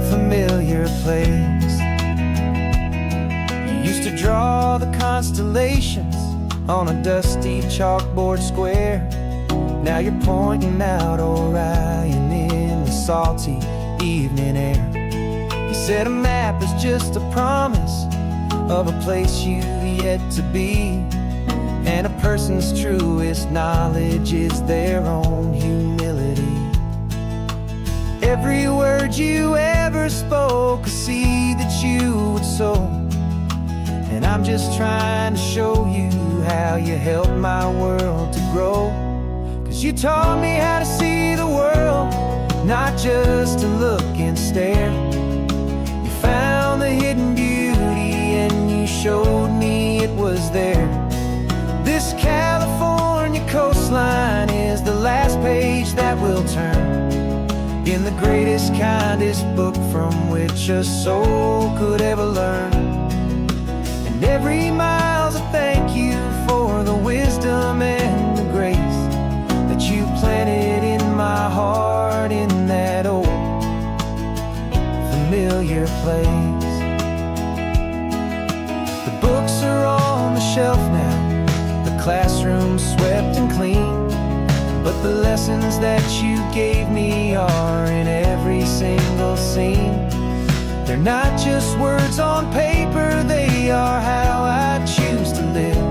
familiar place. You used to draw the constellations on a dusty chalkboard square. Now you're pointing out Orion in the salty evening air. You said a map is just a promise of a place you've yet to be, and a person's truest knowledge is their own humility. Every word you ever spoke, a seed that you would sow, and I'm just trying to show you how you helped my world to grow. 'Cause you taught me how to see the world, not just to look and stare. You found the hidden beauty and you showed me it was there. This California coastline is the last page that we'll turn in the greatest, kindest book from which a soul could ever learn. And every mile's a thank you for the wisdom and the grace that you planted in my heart in that old familiar place. The books are on the shelf now, the classroom swept and clean, but the lessons that you gave me are in every single scene. They're not just words on paper, they are how I choose to live.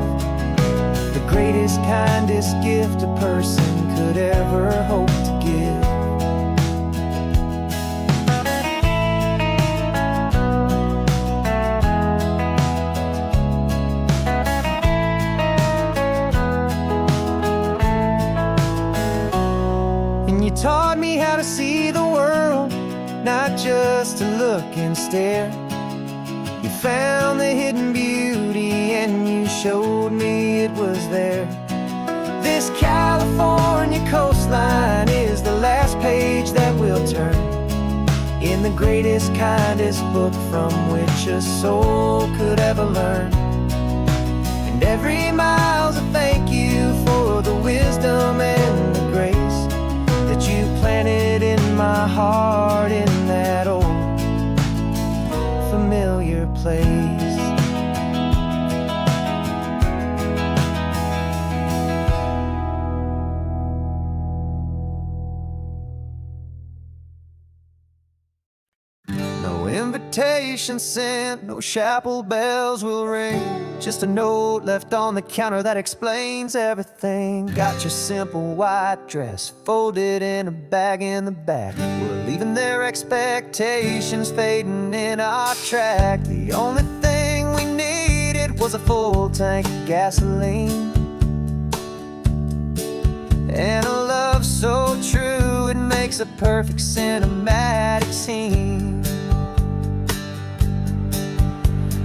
The greatest, kindest gift a person could ever hope to give. And you taught me how to see the world, not just to look and stare. You found the hidden beauty and you showed me it was there. This California coastline is the last page that we'll turn in the greatest, kindest book from which a soul could ever learn. And every mile's a thank you for the wisdom and the grace that you planted in my heart in that old familiar place. No invitation sent, no chapel bells will ring, just a note left on the counter that explains everything. Got your simple white dress folded in a bag in the back. We're leaving their expectations fading in our track. The only thing we needed was a full tank of gasoline, and a love so true it makes a perfect cinematic scene.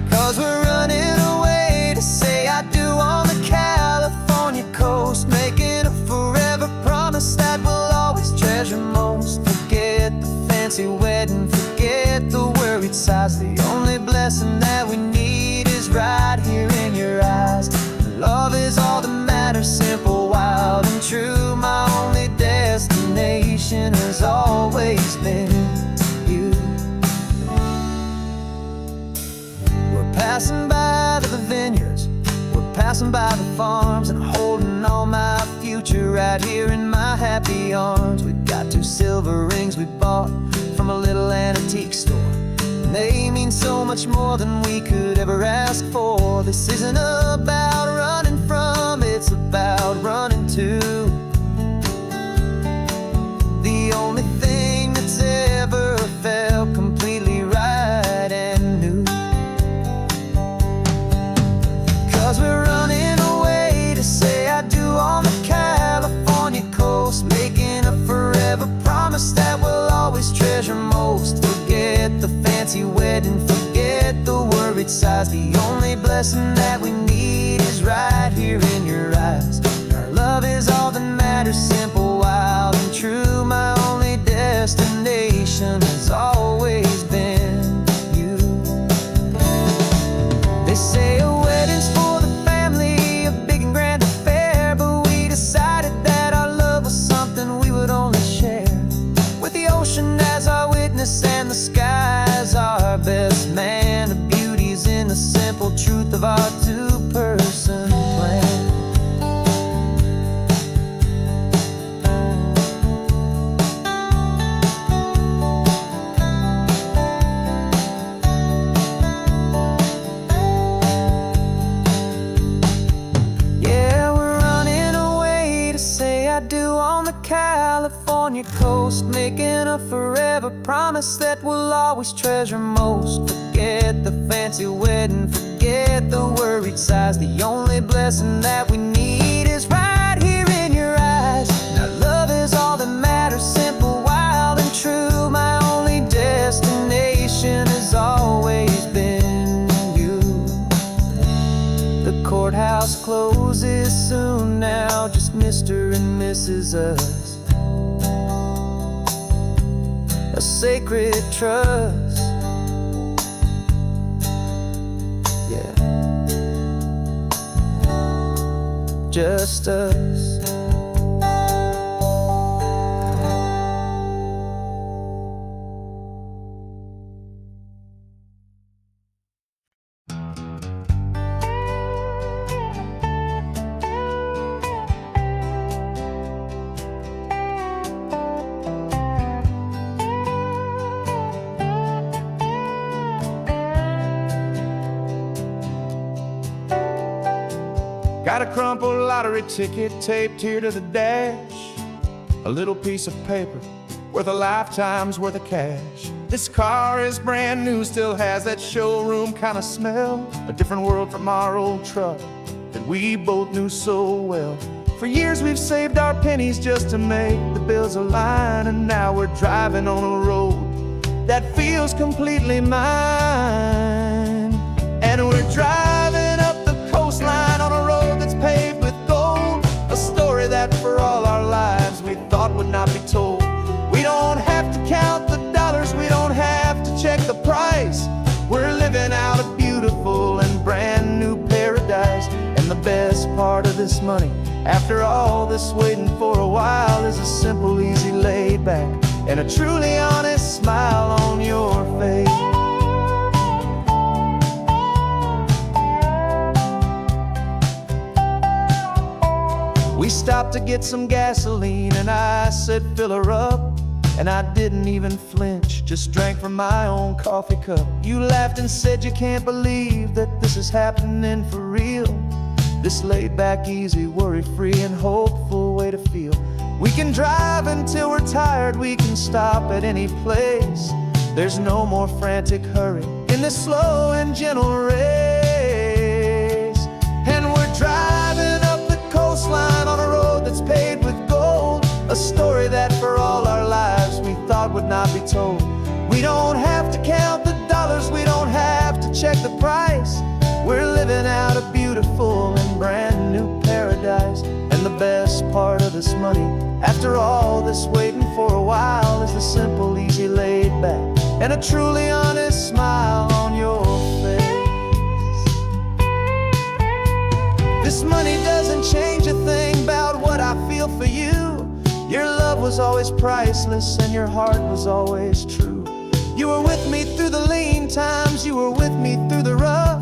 'Cause we're running away to say I do on the California coast, making a forever promise that we'll always treasure most. Forget the fancy wedding, forget the worried sighs. The only blessing that we need is right here in your eyes. Love is all that matters, simple, wild, and true. My only destination has always been you. We're passing by the vineyards, we're passing by the farms, and holding all my future right here in my happy arms. We've got 2 silver rings we bought from a little antique store. and they mean so much more than we could ever ask for. This isn't about running from, it's about running to the only thing that's ever felt completely right and new. 'Cause we're running away to say I do on the California coast, making a forever promise that we'll always treasure most. Forget the fancy wedding, forget the worried sighs. The only blessing that we need is right here in your eyes. Our love is all that matters, simple, wild, and true. My only destination has always been you. They say a wedding's for the family, a big and grand affair, but we decided that our love was something we would only share with the ocean as our witness and the sky as our best man. The beauty's in the simple truth of our two-person plan. Yeah, we're running away to say I do on the California coast, making a forever promise that we'll always treasure most. Forget the fancy wedding, forget the worried sighs. The only blessing that we need is right here in your eyes. Now love is all that matters, simple, wild, and true. My only destination has always been you. The courthouse closes soon now, just Mr. and Mrs. Us, a sacred trust. Yeah, just us. Got a crumpled lottery ticket taped here to the dash, a little piece of paper worth a lifetime's worth of cash. This car is brand new, still has that showroom kind of smell, a different world from our old truck that we both knew so well. For years we've saved our pennies just to make the bills align, and now we're driving on a road that feels completely mine. And we're driving up the coastline on a road that's paved with gold, a story that for all our lives we thought would not be told. We don't have to count the dollars, we don't have to check the price. We're living out a beautiful and brand new paradise. And the best part of this money, after all this waiting for a while, is a simple, easy, laid back, and a truly honest smile on your face. We stopped to get some gasoline and I said fill her up, and I didn't even flinch, just drank from my own coffee cup. You laughed and said you can't believe that this is happening for real. This laid back, easy, worry-free and hopeful way to feel. We can drive until we're tired, we can stop at any place. There's no more frantic hurry in this slow and gentle race. And we're driving up the coastline on a road that's paved with gold, a story that for all our lives we thought would not be told. We don't have to count the dollars, we don't have to check the price. We're living out a beautiful and brand new paradise. And the best part of this money, after all this waiting for a while, is the simple, easy, laid back, and a truly honest smile on your face. This money doesn't change a thing about what I feel for you. Your love was always priceless and your heart was always true. You were with me through the lean times, you were with me through the rough,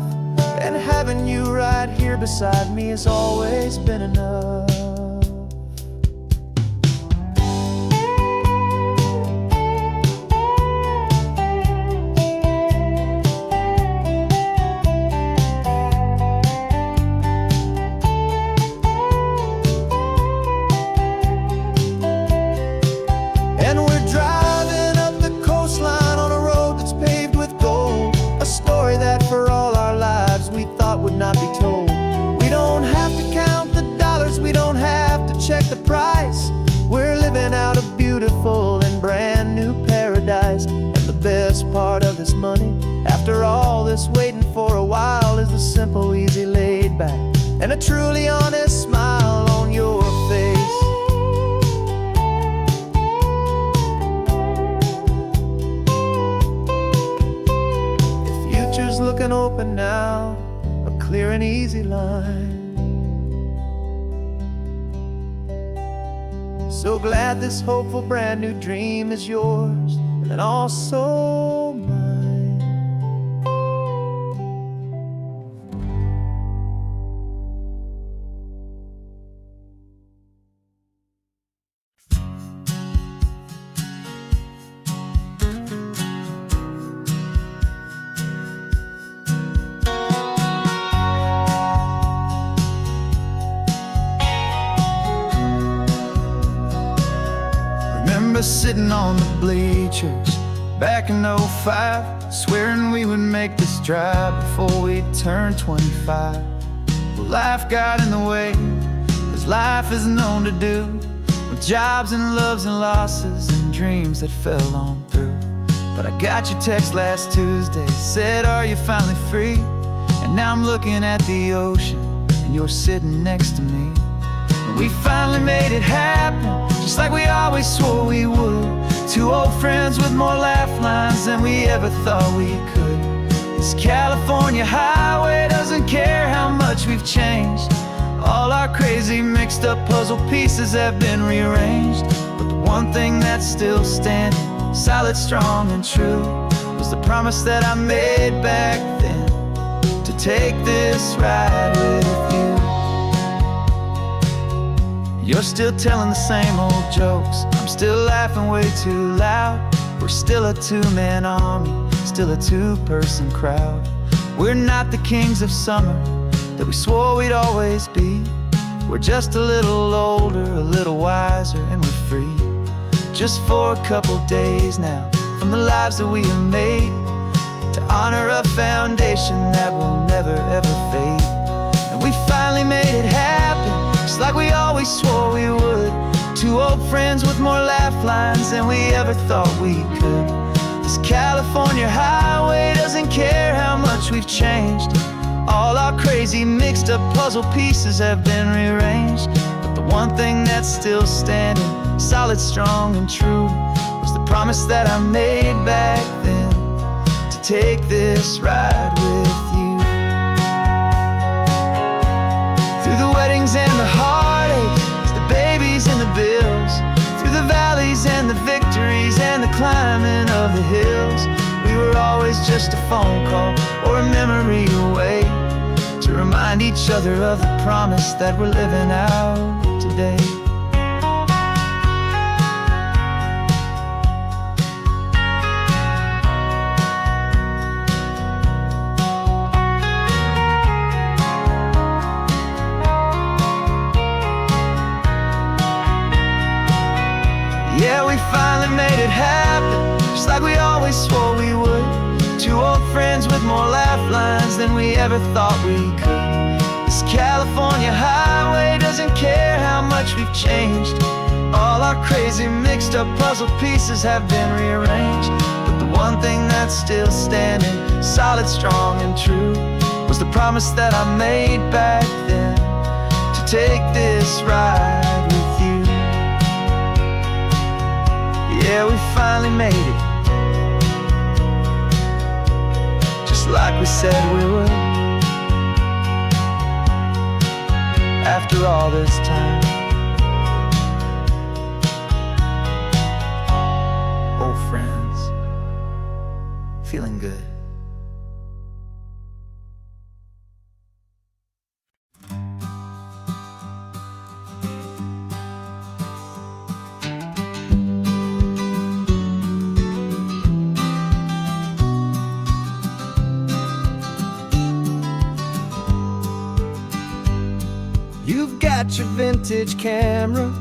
and having you right here beside me has always been enough. money. After all this waiting for a while is the simple, easy, laid back, and a truly honest smile on your face. The future's looking open now, a clear and easy line. So glad this hopeful brand new dream is yours and also mine. Remember sitting on the bleachers back in '05, swearing we would make this drive before we turned 25. Well, life got in the way, as life is known to do, with jobs and loves and losses and dreams that fell on through. But I got your text last Tuesday, said, are you finally free? And now I'm looking at the ocean, and you're sitting next to me. And we finally made it happen, just like we always swore we would. Two old friends with more laugh lines than we ever thought we could. This California highway doesn't care how much we've changed. All our crazy mixed up puzzle pieces have been rearranged. But the one thing that's still standing, solid, strong, and true, was the promise that I made back then, to take this ride with you. You're still telling the same old jokes, I'm still laughing way too loud. We're still a two-man army, still a two-person crowd. We're not the kings of summer that we swore we'd always be. We're just a little older, a little wiser, and we're free. Just for a couple days now, from the lives that we have made, to honor a foundation that will never ever fade. And we finally made it happen, just like we always swore we would. Two old friends with more laugh lines than we ever thought we could. This California highway doesn't care how much we've changed. All our crazy mixed up puzzle pieces have been rearranged. But the one thing that's still standing, solid, strong, and true, was the promise that I made back then, to take this ride with you. Through the weddings and the heartaches, the babies and the bills, through the valleys and the victories and the climbing of the hills, we were always just a phone call or a memory away, to remind each other of the promise that we're living out today. Yeah, we finally made it happen, just like we always swore we would. Two old friends with more laugh lines than we ever thought we could. This California highway doesn't care how much we've changed. All our crazy mixed up puzzle pieces have been rearranged. But the one thing that's still standing, solid, strong, and true, was the promise that I made back then, to take this ride with you. Yeah, we finally made it, just like we said we would. After all this time, old friends, feeling good. You've got your vintage camera,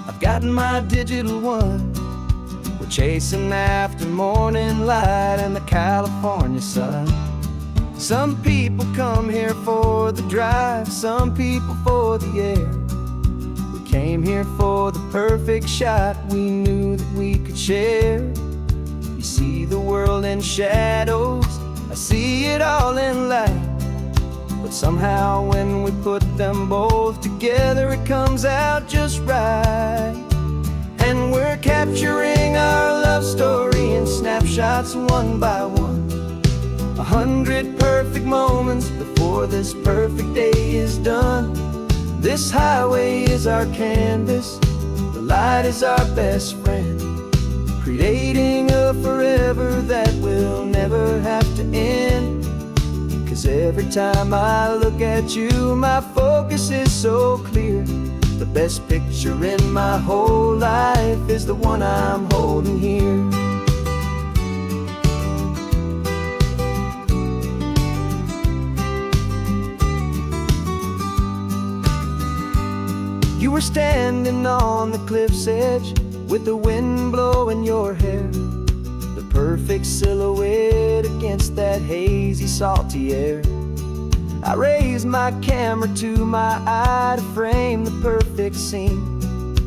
I've got my digital one. We're chasing after morning light and the California sun. Some people come here for the drive, some people for the air. We came here for the perfect shot we knew that we could share. You see the world in shadows, I see it all in light. But somehow when we put them both together, it comes out just right. And we're capturing our love story in snapshots one by one. 100 perfect moments before this perfect day is done. This highway is our canvas, the light is our best friend, creating a forever that will never have to end. 'Cause every time I look at you, my focus is so clear. The best picture in my whole life is the one I'm holding here. You were standing on the cliff's edge with the wind blowing your hair, the perfect silhouette against that hazy, salty air. I raised my camera to my eye to frame the perfect scene,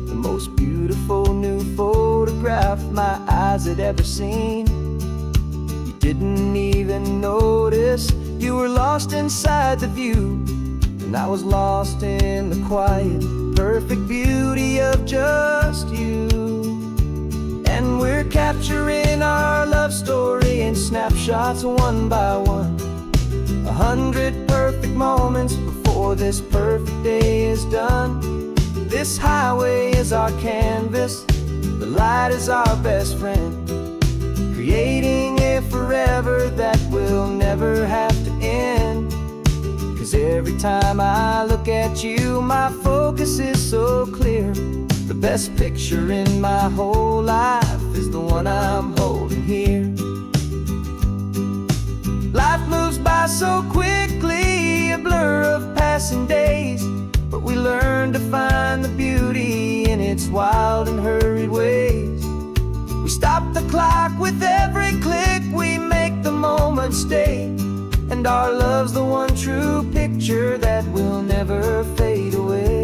the most beautiful new photograph my eyes had ever seen. You didn't even notice you were lost inside the view, and I was lost in the quiet, perfect beauty of just you. And we're capturing our love story in snapshots one by one. 100 perfect moments before this perfect day is done. This highway is our canvas, the light is our best friend, creating a forever that will never have to end. 'Cause every time I look at you, my focus is so clear. The best picture in my whole life is the one I'm holding here. Life moves by so quickly, a blur of passing days, but we learn to find the beauty in its wild and hurried ways. We stop the clock with every click, we make the moment stay, and our love's the one true picture that will never fade away.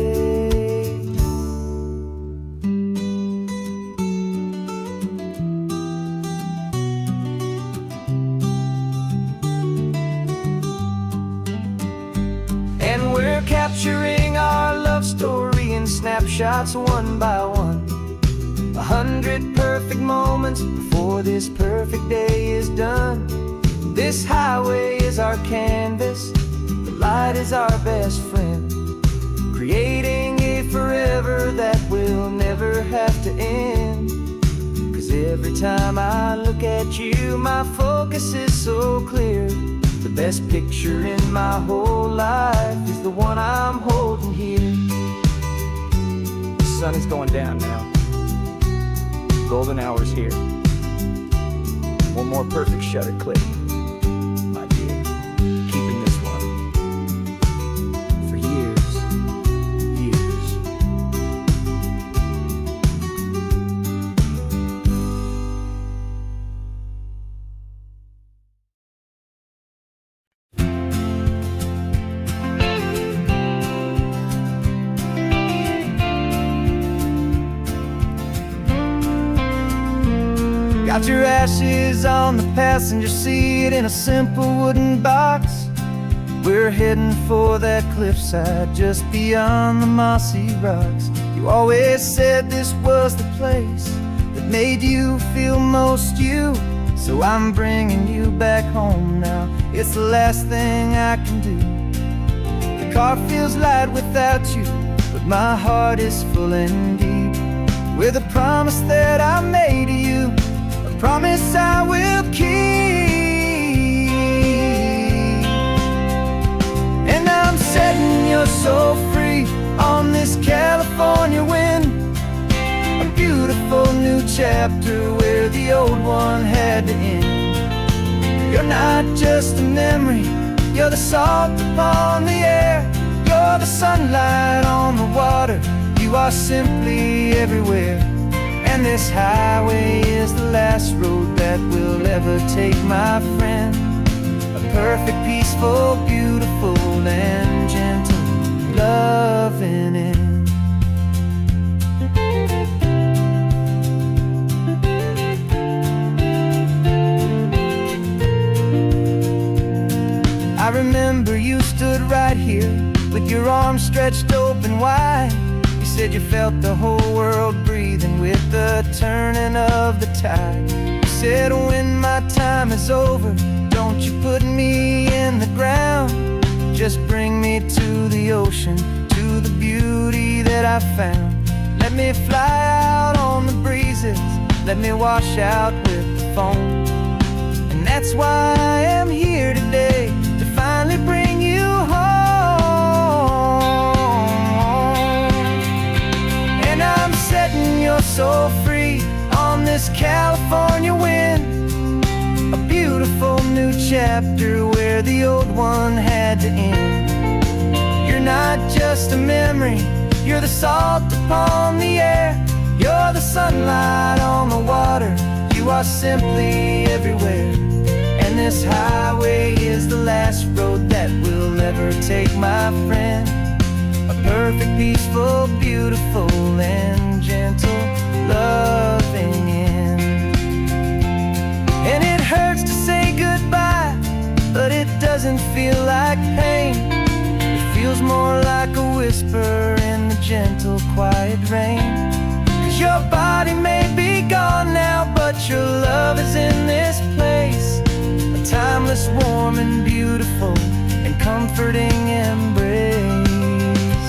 And we're capturing our love story in snapshots one by one. 100 perfect moments before this perfect day is done. This highway is our canvas, the light is our best friend, creating a forever that will never have to end. 'Cause every time I look at you, my focus is so clear. The best picture in my whole life is the one I'm holding here. The sun is going down now. Golden hour's here. One more perfect shutter click. Keeping this one for years, years. Got your ashes on the passenger seat in a simple wooden box. We're heading for that cliffside just beyond the mossy rocks. You always said this was the place that made you feel most you, so I'm bringing you back home now. It's the last thing I can do. The car feels light without you, but my heart is full and deep with a promise that I made to you, a promise I will keep. And I'm setting your soul free on this California wind, a beautiful new chapter where the old one had to end. You're not just a memory, you're the salt upon the air, you're the sunlight on the water, you are simply everywhere. And this highway is the last road that we'll ever take, my friend. A perfect, peaceful, beautiful, and gentle loving end. I remember you stood right here with your arms stretched open wide. You said you felt the whole world breathing with the turning of the tide. You said, when my time is over, don't you put me in the ground. Just bring me to the ocean, to the beauty that I found. Let me fly out on the breezes, let me wash out with the foam. And that's why I am here today, to finally bring you home. And I'm setting your soul free on this California wind, a beautiful new chapter where the old one had to end. You're not just a memory, you're the salt upon the air. You're the sunlight on the water, you are simply everywhere. And this highway is the last road that will ever take, my friend. A perfect, peaceful, beautiful, and gentle, loving end. And it hurts to say goodbye, but it doesn't feel like pain. It feels more like a whisper in the gentle, quiet rain. 'Cause your body may be gone now, but your love is in this place, a timeless, warm, and beautiful, and comforting embrace.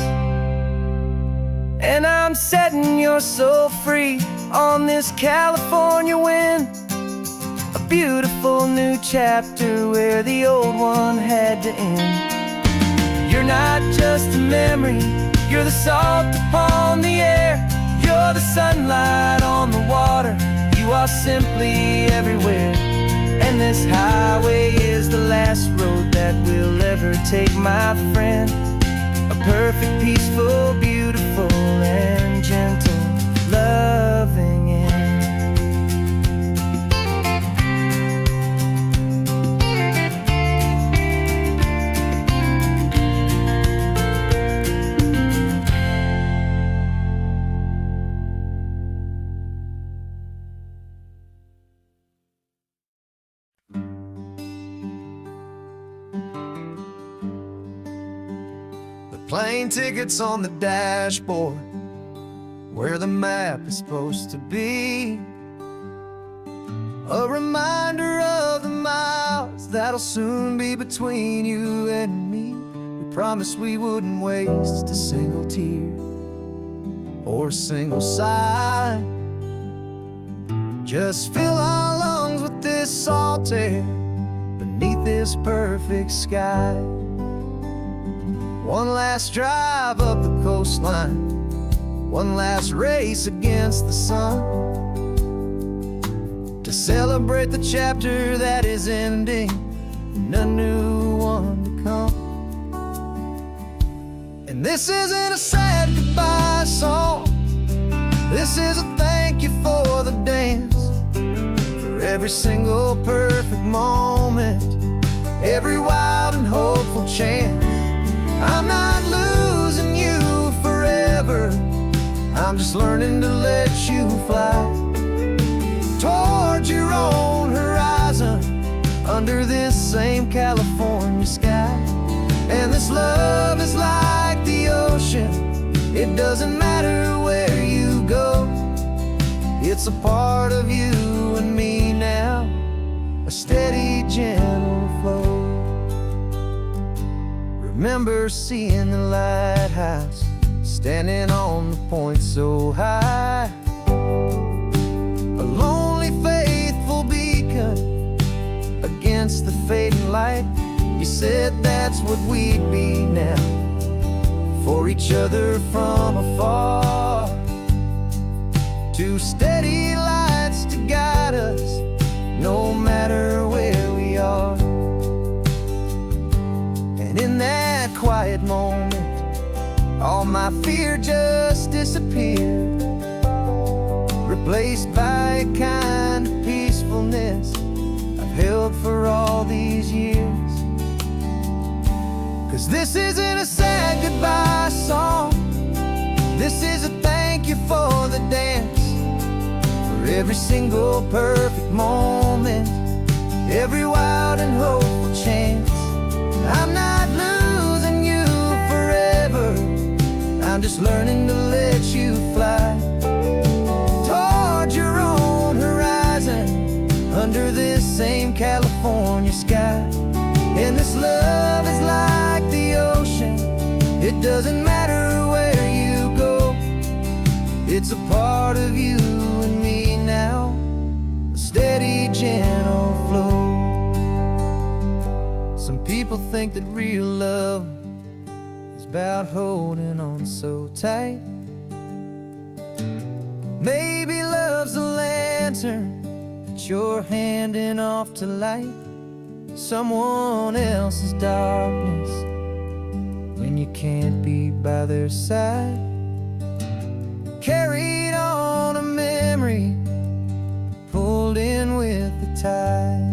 And I'm setting your soul free on this California wind, a beautiful new chapter where the old one had to end. You're not just a memory, you're the salt upon the air. You're the sunlight on the water, you are simply everywhere. And this highway is the last road that we'll ever take, my friend. A perfect, peaceful, beautiful, and gentle, loving end. Plane tickets on the dashboard, where the map is supposed to be. A reminder of the miles that'll soon be between you and me. We promised we wouldn't waste a single tear or a single sigh. Just fill our lungs with this salt air beneath this perfect sky. One last drive up the coastline, one last race against the sun, to celebrate the chapter that is ending and a new one to come. And this isn't a sad goodbye song, this is a thank you for the dance, for every single perfect moment, every wild and hopeful chance. I'm not losing you forever, I'm just learning to let you fly towards your own horizon, under this same California sky. And this love is like the ocean, it doesn't matter where you go, it's a part of you and me now, a steady, gentle flow. Remember seeing the lighthouse, standing on the point so high, a lonely, faithful beacon against the fading light. You said that's what we'd be now, for each other from afar. Two steady lights to guide us, no matter where we are. And in that quiet moment, all my fear just disappeared, replaced by a kind of peacefulness I've held for all these years. 'Cause this isn't a sad goodbye song, this is a thank you for the dance, for every single perfect moment, every wild and hopeful chance. just learning to let you fly toward your own horizon, under this same California sky. And this love is like the ocean, it doesn't matter where you go, it's a part of you and me now, a steady, gentle flow. Some people think that real love is about holding on so tight. Maybe love's a lantern that you're handing off to light someone else's darkness when you can't be by their side. Carried on a memory, pulled in with the tide.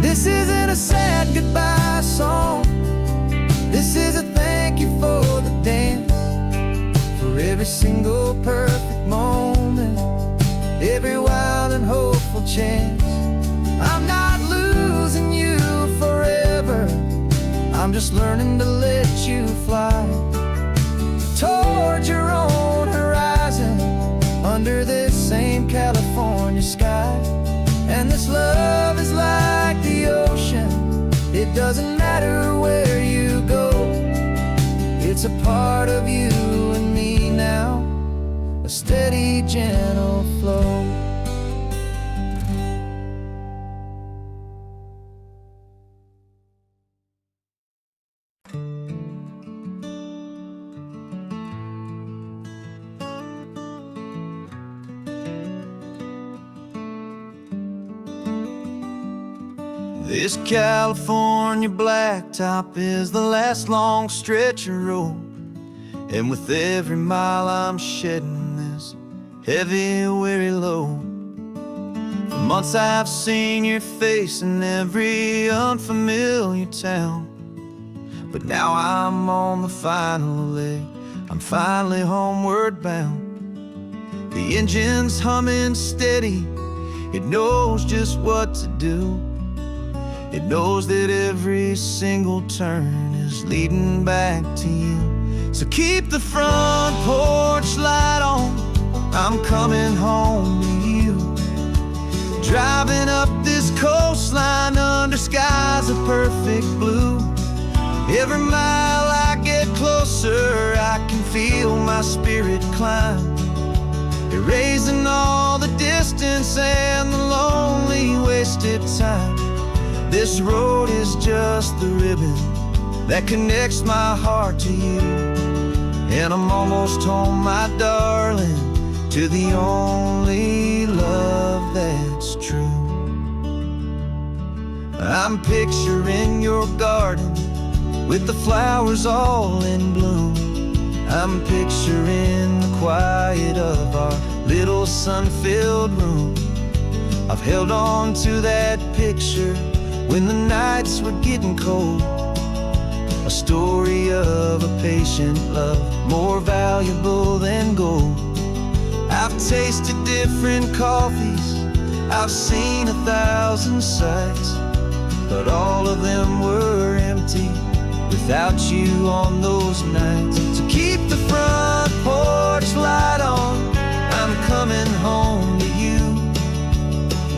This isn't a sad goodbye song, this is a thank you for the dance, for every single perfect moment, every wild and hopeful chance. I'm not losing you forever, I'm just learning to let you fly toward your own horizon, under this same California sky. And this love is like the ocean, it doesn't matter where you go, it's a part of you and me now, a steady, gentle flow. This California blacktop is the last long stretch of road, and with every mile I'm shedding this heavy, weary load. For months I've seen your face in every unfamiliar town, but now I'm on the final leg, I'm finally homeward bound. The engine's humming steady, it knows just what to do. It knows that every single turn is leading back to you. So keep the front porch light on, I'm coming home to you. Driving up this coastline under skies of perfect blue. Every mile I get closer, I can feel my spirit climb, erasing all the distance and the lonely wasted time. This road is just the ribbon that connects my heart to you, and I'm almost home, my darling, to the only love that's true. I'm picturing your garden with the flowers all in bloom. I'm picturing the quiet of our little sun-filled room. I've held on to that picture when the nights were getting cold, a story of a patient love, more valuable than gold. I've tasted different coffees, I've seen 1,000 sights, but all of them were empty without you on those nights. So keep the front porch light on, I'm coming home to you.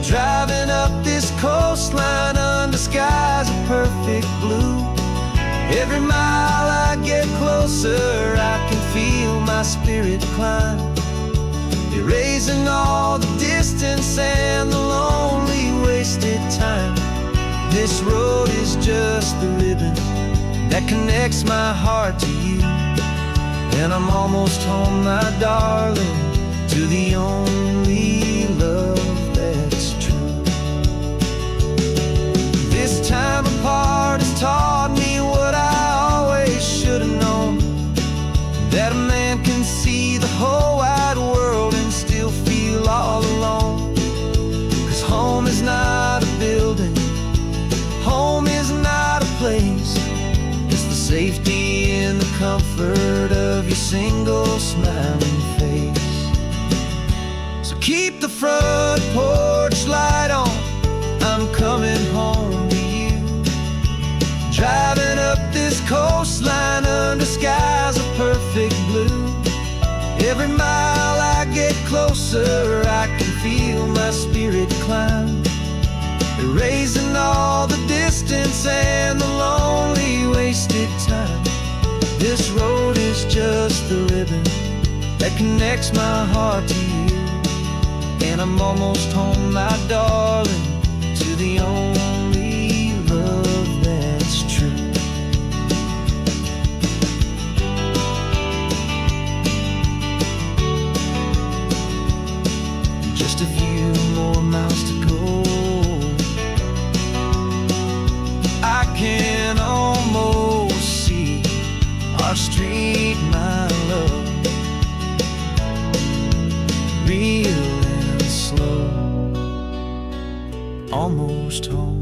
Driving up this coastline under skies of perfect blue. Every mile I get closer, I can feel my spirit climb, erasing all the distance and the lonely wasted time. This road is just the ribbon that connects my heart to you, and I'm almost home, my darling, to the only love that's true. This time apart has taught me what I always should have known, that a man can see the whole wide world and still feel all alone. 'Cause home is not a building, home is not a place, It's the safety and the comfort of your single smiling face. So keep the front porch light on, I'm coming home to you. Driving up this coastline under skies of perfect blue. Every mile I get closer, I can feel my spirit climb, erasing all the distance and the lonely wasted time. This road is just the ribbon that connects my heart to you. And I'm almost home, my darling, to the only love that's true. Just a few more miles to go, I can almost see our street, my love, real and slow, almost home.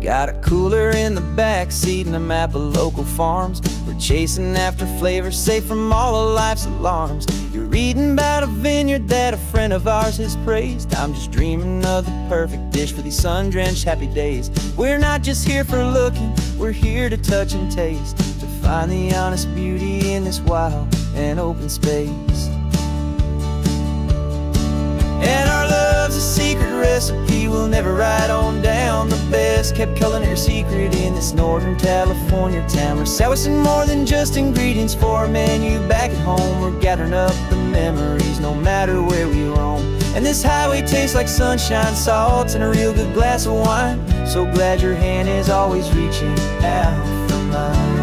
Got a cooler in the back seat and a map of local farms. We're chasing after flavors safe from all of life's alarms. You're reading about a vineyard that a friend of ours has praised. I'm just dreaming of the perfect dish for these sun-drenched happy days. We're not just here for looking, we're here to touch and taste, to find the honest beauty in this wild and open space. And our love's a secret recipe we'll never write on down. The best kept culinary secret in this Northern California town. We're sourcing more than just ingredients for a menu back at home. We're gathering up the memories no matter where we roam. And this highway tastes like sunshine, salt, and a real good glass of wine. So glad your hand is always reaching out for mine.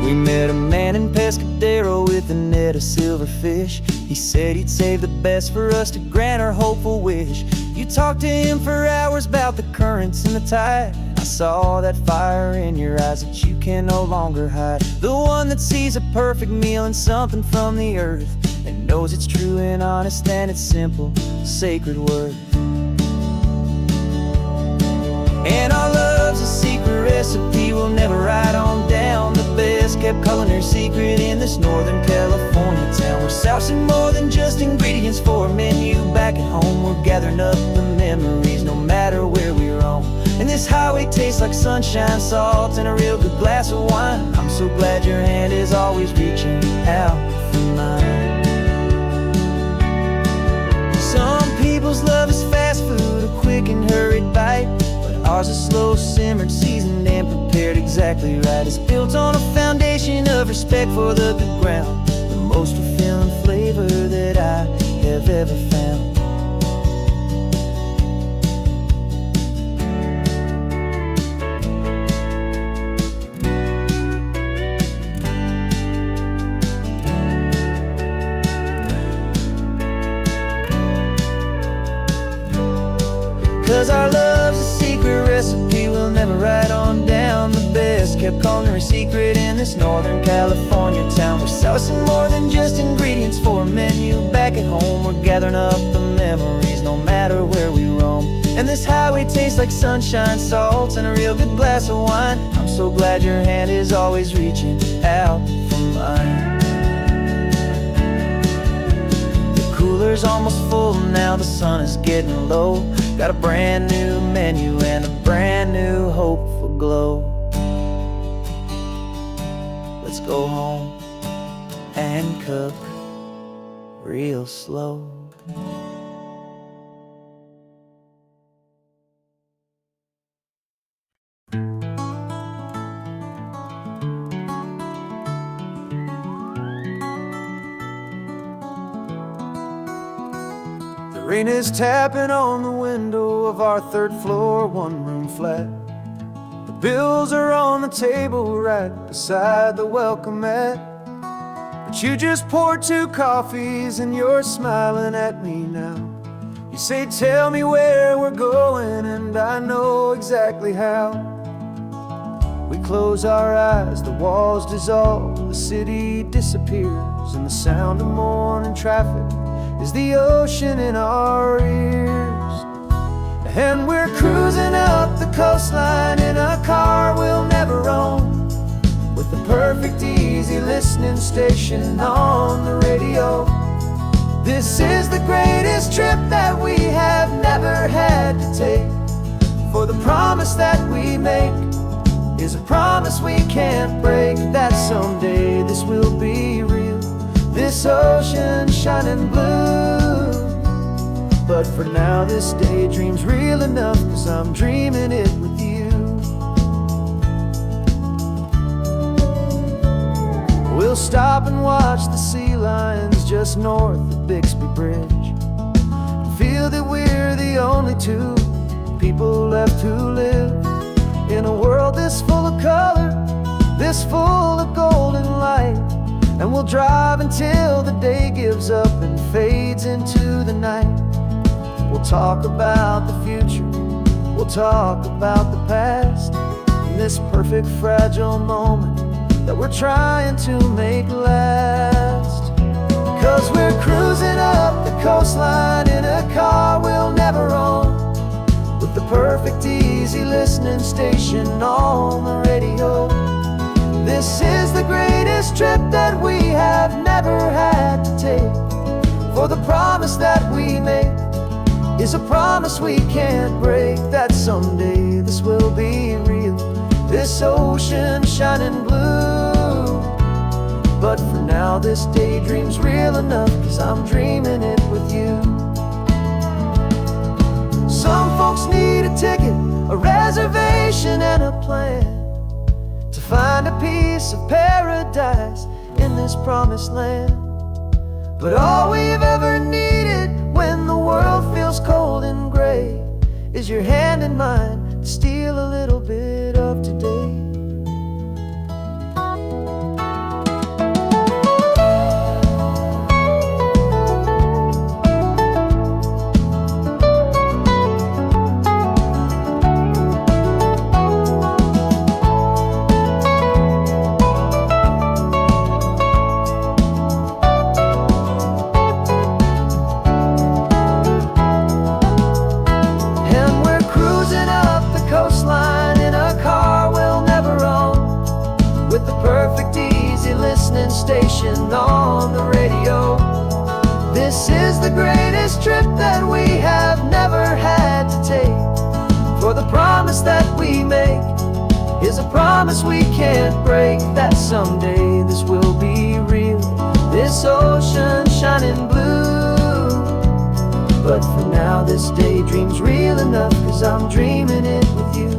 We met a man in Pescadero with a net of silverfish. He said he'd save the best for us to grant our hopeful wish. You talked to him for hours about the currents and the tide. I saw that fire in your eyes that you can no longer hide. The one that sees a perfect meal in something from the earth, and knows it's true and honest and it's simple, sacred worth. And our love's a secret recipe we'll never write on down. The best kept culinary secret in this Northern California town. We're sourcing more than just ingredients for a menu back at home. We're gathering up the memories no matter where we roam. And this highway tastes like sunshine, salt, and a real good glass of wine. I'm so glad your hand is always reaching out for mine. Some people's love is fast food, a quick and hurried bite. Ours is slow simmered, seasoned and prepared exactly right. It's built on a foundation of respect for the good ground, the most fulfilling flavor that I have ever found. 'Cause our love's a secret recipe we'll never write on down. The best kept culinary secret in this Northern California town. We're sourcing more than just ingredients for a menu back at home. We're gathering up the memories no matter where we roam. And this highway tastes like sunshine, salt, and a real good glass of wine. I'm so glad your hand is always reaching out for mine. The cooler's almost full now, the sun is getting low. Got a brand new menu and a brand new hopeful glow. Let's go home and cook real slow. Rain is tapping on the window of our third floor, one room flat. The Bills are on the table right beside the welcome mat, but you just poured 2 coffees and you're smiling at me now. You say, tell me where we're going, and I know exactly how. We close our eyes, the walls dissolve, the city disappears, and the sound of morning traffic is the ocean in our ears. And we're cruising up the coastline in a car we'll never own, with the perfect easy listening station on the radio. This is the greatest trip that we have never had to take, for the promise that we make is a promise we can't break, that someday this will be real, this ocean shining blue. But for now this daydream's real enough, 'cause I'm dreaming it with you. We'll stop and watch the sea lions just north of Bixby Bridge, feel that we're the only 2 people left who live in a world this full of color, this full of golden light. And we'll drive until the day gives up and fades into the night. We'll talk about the future, we'll talk about the past, and this perfect fragile moment that we're trying to make last. 'Cause we're cruising up the coastline in a car we'll never own, with the perfect easy listening station on the radio. This is the greatest trip that we have never had to take, for the promise that we make is a promise we can't break, that someday this will be real, this ocean shining blue. But for now this daydream's real enough, 'cause I'm dreaming it with you. Some folks need a ticket, a reservation and a plan to find a piece of paradise in this promised land. But all we've ever needed when the world feels cold and gray is your hand in mine to steal a little bit of today. Station on the radio. This is the greatest trip that we have never had to take, for the promise that we make is a promise we can't break, that someday this will be real, this ocean shining blue. But for now this daydream's real enough, 'cause I'm dreaming it with you.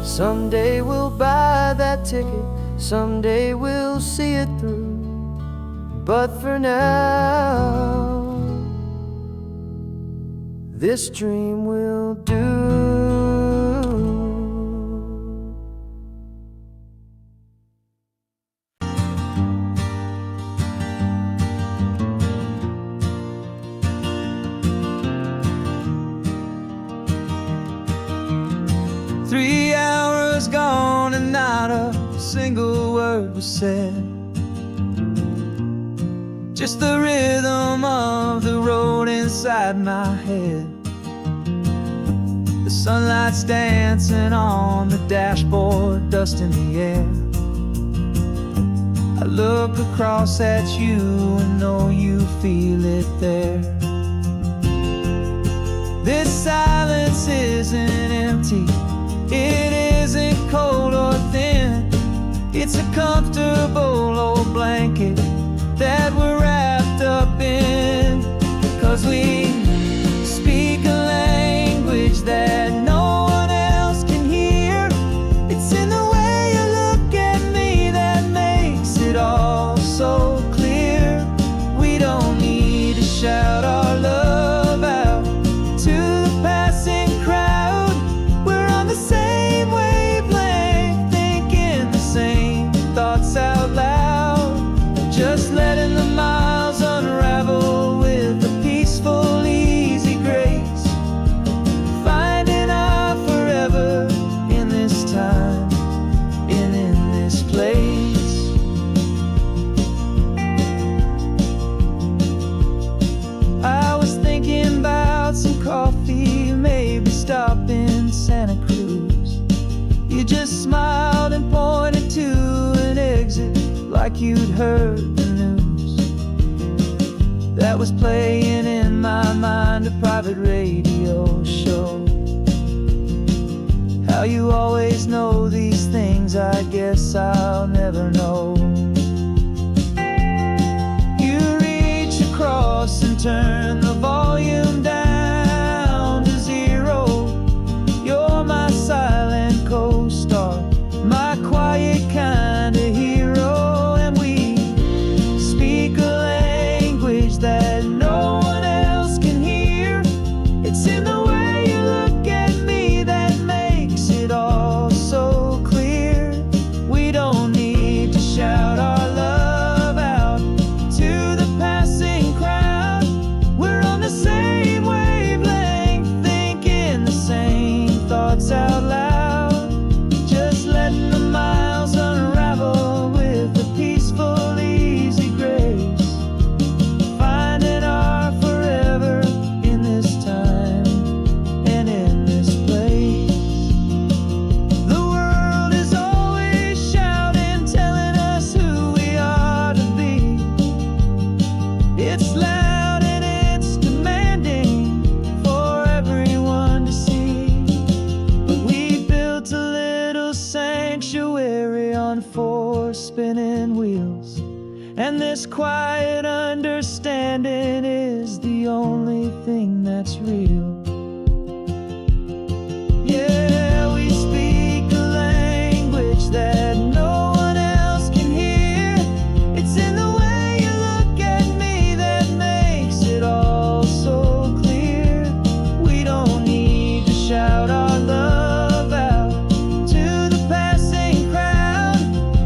Someday we'll buy that ticket, someday we'll see it through, but for now this dream will do. 3 hours gone and not a single word was said, just the rhythm of the road inside my head. The sunlight's dancing on the dashboard, dust in the air. I look across at you and know you feel it there. This silence isn't empty, it isn't cold or thin. It's a comfortable old blanket that we're wrapped up in, 'cause we speak a language that no one else can hear. It's in the way you look at me that makes it all so clear. We don't need to shout our love out to the passing crowd. We're on the same wave. like you'd heard the news that was playing in my mind, a private radio show. How you always know these things, I guess I'll never know. You reach across and turn the volume down to zero. You're my silent co-star, my quiet kind of hero. And we speak a language that no one else can hear. It's in the way you look at me that makes it all so clear. We don't need to shout our love out to the passing crowd. We're on the same wavelength, thinking the same thoughts out loud. Just letting the miles unravel with a peaceful, easy grace. Finding our forever in this time and in this place. The world is always shouting, telling us who we are to be. It's loud and it's demanding for everyone to see. But we built a little sanctuary on four spinning wheels, and this quiet understanding is the only thing that's real. Yeah, we speak a language that no one else can hear. It's in the way you look at me that makes it all so clear. We don't need to shout our love out to the passing crowd.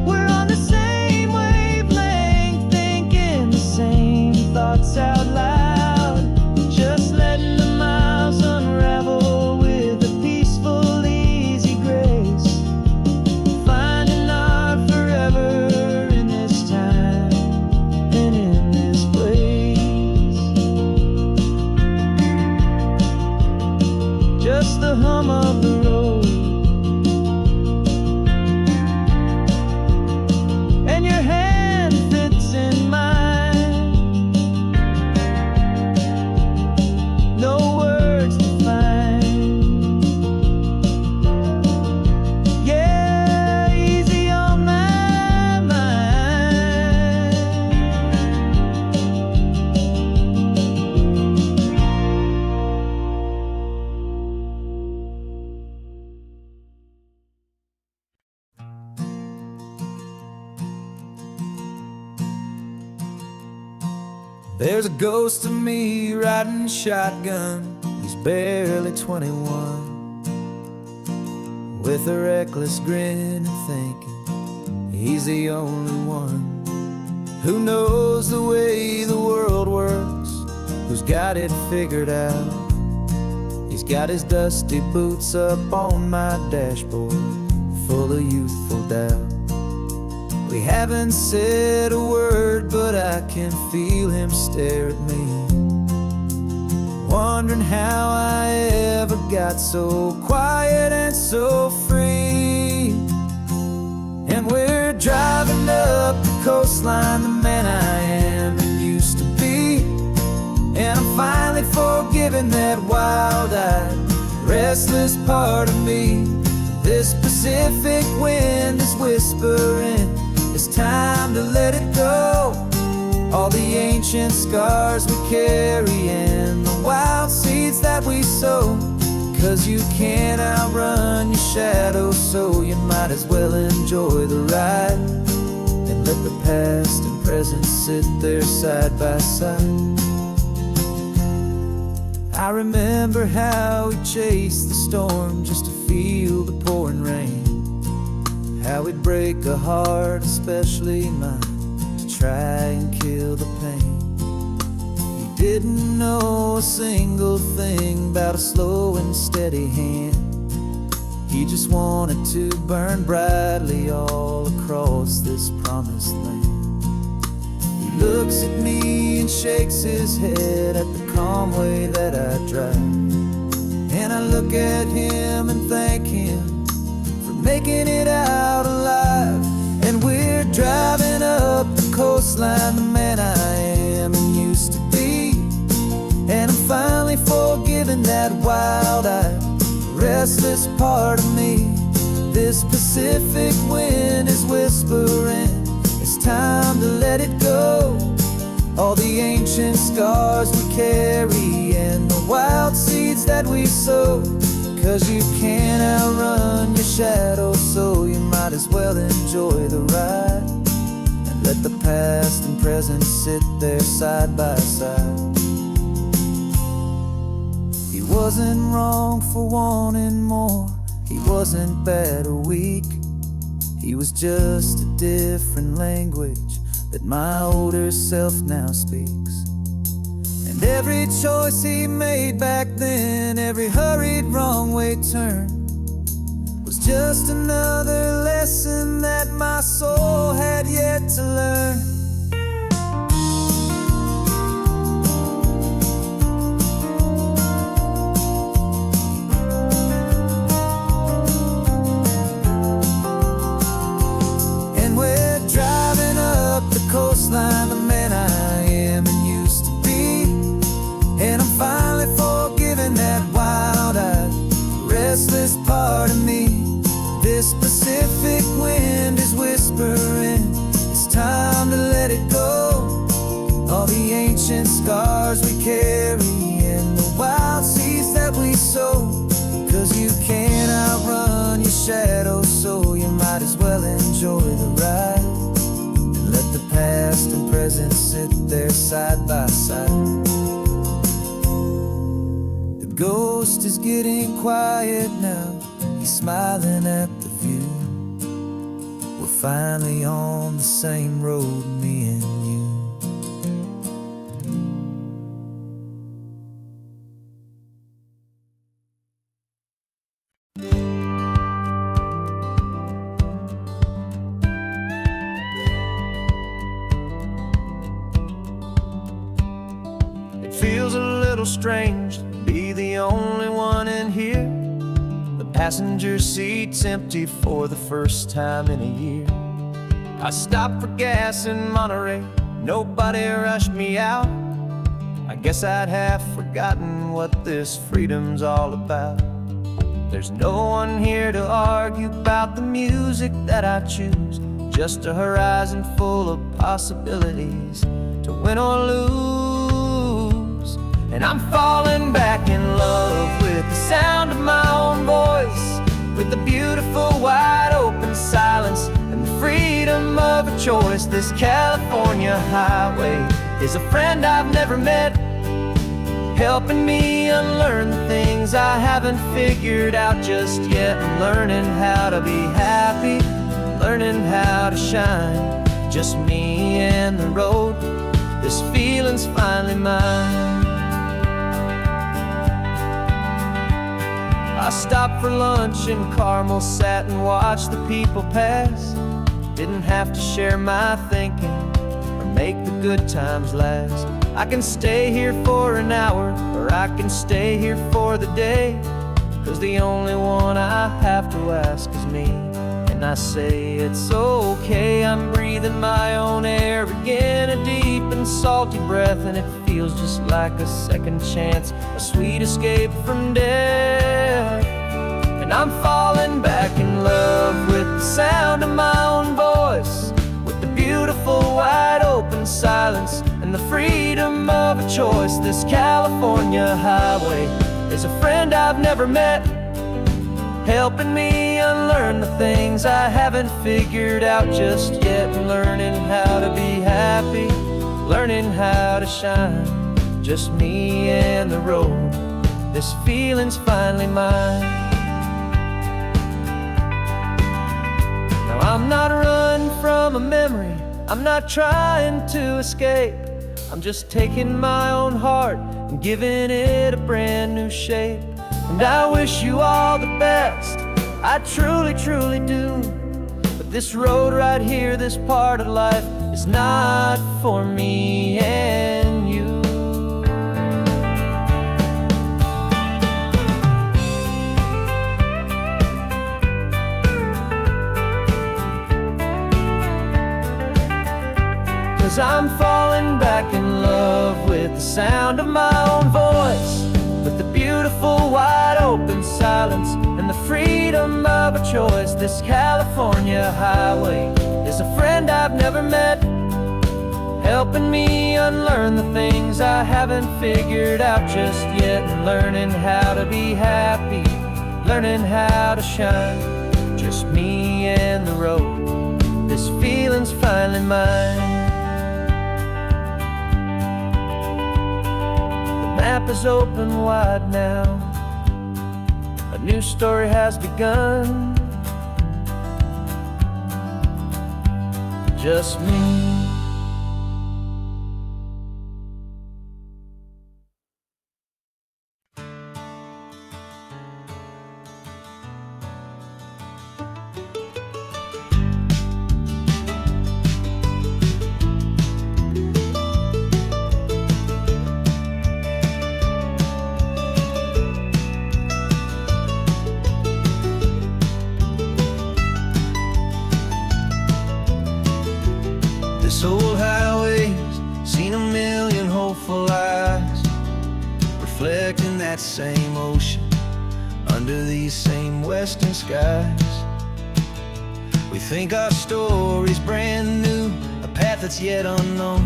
We're on the same wavelength, thinking the same thoughts out loud. Just letting the miles unravel with a peaceful, easy grace. Finding our forever in this time and in this place. Just the hum of the road and your hand fits in mine. No words to find. Yeah, easy on my mind. There's a ghost of me riding shotgun. He's barely 21, with a reckless grin and thinking he's the only one who knows the way the world works, who's got it figured out. He's got his dusty boots up on my dashboard, full of youthful doubt. We haven't said a word, but I can feel him stare at me, wondering how I ever got so quiet and so free. And we're driving up the coastline, the man I am and used to be. And I'm finally forgiving that wild-eyed, restless part of me. This Pacific wind is whispering, it's time to let it go. All the ancient scars we carry and the wild seeds that we sow. 'Cause you can't outrun your shadow, so you might as well enjoy the ride and let the past and present sit there side by side. I remember how we chased the storm just to feel the pouring rain, how we'd break a heart, especially mine, to try and kill the pain. You didn't know a single thing about a slow and steady hand. He just wanted to burn brightly all across this promised land. He looks at me and shakes his head at the calm way that I drive, and I look at him and thank him for making it out alive. And we're driving up coastline, the man I am and used to be. And I'm finally forgiving that wild-eyed, restless part of me. This Pacific wind is whispering, it's time to let it go. All the ancient scars we carry and the wild seeds that we sow. 'Cause you can't outrun your shadow, so you might as well enjoy the ride. And let the past and present sit there side by side. He wasn't wrong for wanting more, he wasn't bad or weak. He was just a different language that my older self now speaks. And every choice he made back then, every hurried wrong way turn, was just another lesson that my soul had yet to learn. And we're driving up the coastline, the man I am and used to be. And I'm finally forgiving that wild-eyed, restless part of me. This Pacific wind is whispering, it's time to let it go. All the ancient scars we carry and the wild seeds that we sow. 'Cause you can't outrun your shadow, so you might as well enjoy the ride. And let the past and present sit there side by side. The ghost is getting quiet now, he's smiling at the view. We're finally on the same road, me and you. It feels a little strange to be the only one in here. The passenger seat's empty for the first time in a year. I stopped for gas in Monterey, nobody rushed me out. I guess I'd half forgotten what this freedom's all about. There's no one here to argue about the music that I choose, just a horizon full of possibilities to win or lose. And I'm falling back in love with the sound of my own voice, with the beautiful wide open silence and the freedom of a choice. This California highway is a friend I've never met, helping me unlearn the things I haven't figured out just yet. I'm learning how to be happy, learning how to shine, just me and the road. This feeling's finally mine. I stopped for lunch in Carmel, sat and watched the people pass. Didn't have to share my thinking or make the good times last. I can stay here for an hour, or I can stay here for the day. 'Cause the only one I have to ask is me. And I say it's okay, I'm breathing my own air again, a deep and salty breath, and it feels just like a second chance, a sweet escape from death. And I'm falling back in love with the sound of my own voice, with the beautiful wide open silence and the freedom of a choice. This California highway is a friend I've never met, helping me unlearn the things I haven't figured out just yet. Learning how to be happy, learning how to shine, just me and the road. This feeling's finally mine. Now I'm not running from a memory, I'm not trying to escape. I'm just taking my own heart and giving it a brand new shape. And I wish you all the best, I truly, truly do. But this road right here, this part of life, is not for me and you. 'cause I'm falling back in love with the sound of my own voice, with the beautiful wide open silence and the freedom of a choice. This California highway is a friend I've never met, helping me unlearn the things I haven't figured out just yet, and learning how to be happy, learning how to shine. Just me and the road, this feeling's finally mine. The map is open wide now, a new story has begun. Just me. This old highway's seen a million hopeful eyes, reflecting that same ocean under these same western skies. We think our story's brand new, a path that's yet unknown,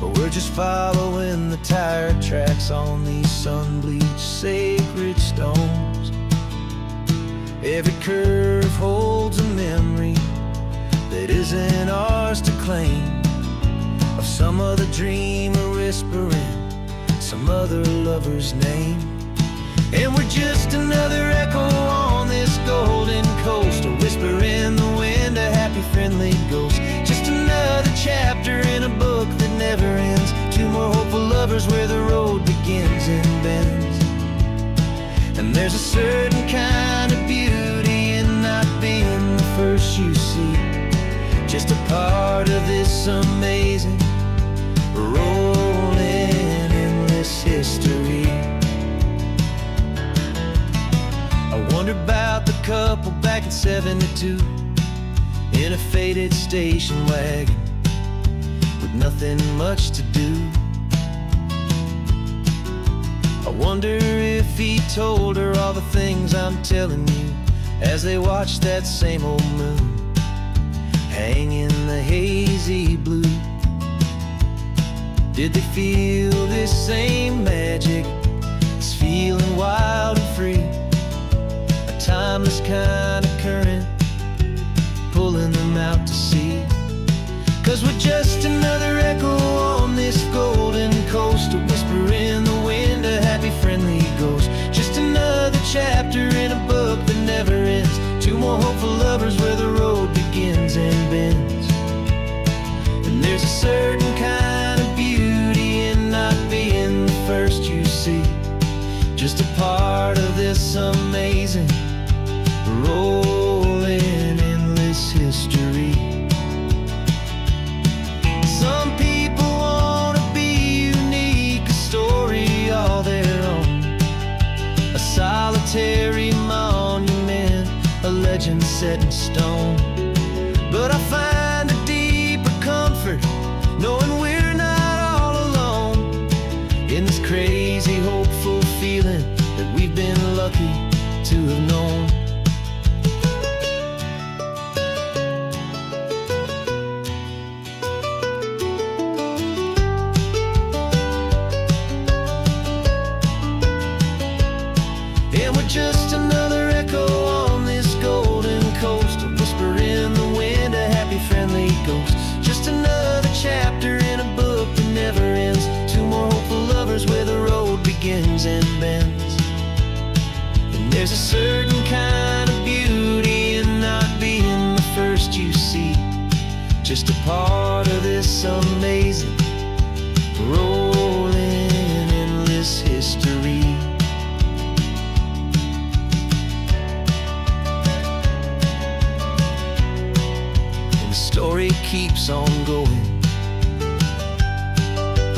but we're just following the tire tracks on these sun-bleached sacred stones. Every curve holds a memory that isn't ours to claim, of some other dreamer whispering some other lover's name. And we're just another echo on this golden coast, a whisper in the wind, a happy friendly ghost. Just another chapter in a book that never ends, two more hopeful lovers where the road begins and bends. And there's a certain kind of beauty in not being the first you see, just a part of this amazing, rolling, endless history. I wonder about the couple back in '72 in a faded station wagon with nothing much to do. I wonder if he told her all the things I'm telling you as they watched that same old moon hang in the hazy blue. Did they feel this same magic, this feeling wild and free, a timeless kind of current pulling them out to sea? 'Cause we're just another echo on this golden coast, a whisper in the wind, a happy friendly ghost. Just another chapter in a book that never ends, two more hopeful lovers where the road begins and bends. And there's a certain kind of beauty in not being the first you see, just a part of this amazing, rolling, endless history. Some people wanna be unique, a story all their own, a solitary monument, a legend set in stone. But I find a deeper comfort knowing we're not all alone in this crazy, hopeful feeling that we've been lucky to have known. And we're just another echo on this golden coast, a whisper in the wind, a happy friendly ghost. Just another chapter in a book that never ends, two more hopeful lovers where the road begins and bends. And there's a certain kind of beauty in not being the first you see, just a part of this amazing, rolling, endless history. Story keeps on going.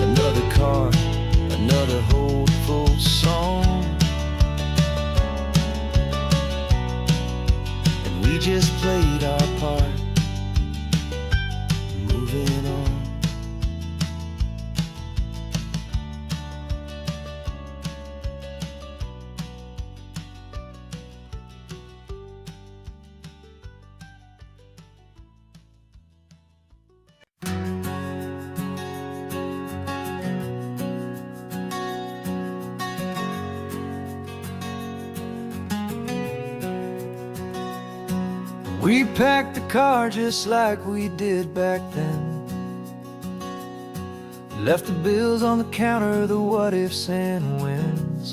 Another car, another hopeful song, and we just played our part, moving on. We packed the car just like we did back then. Left the bills on the counter, the what ifs and whens.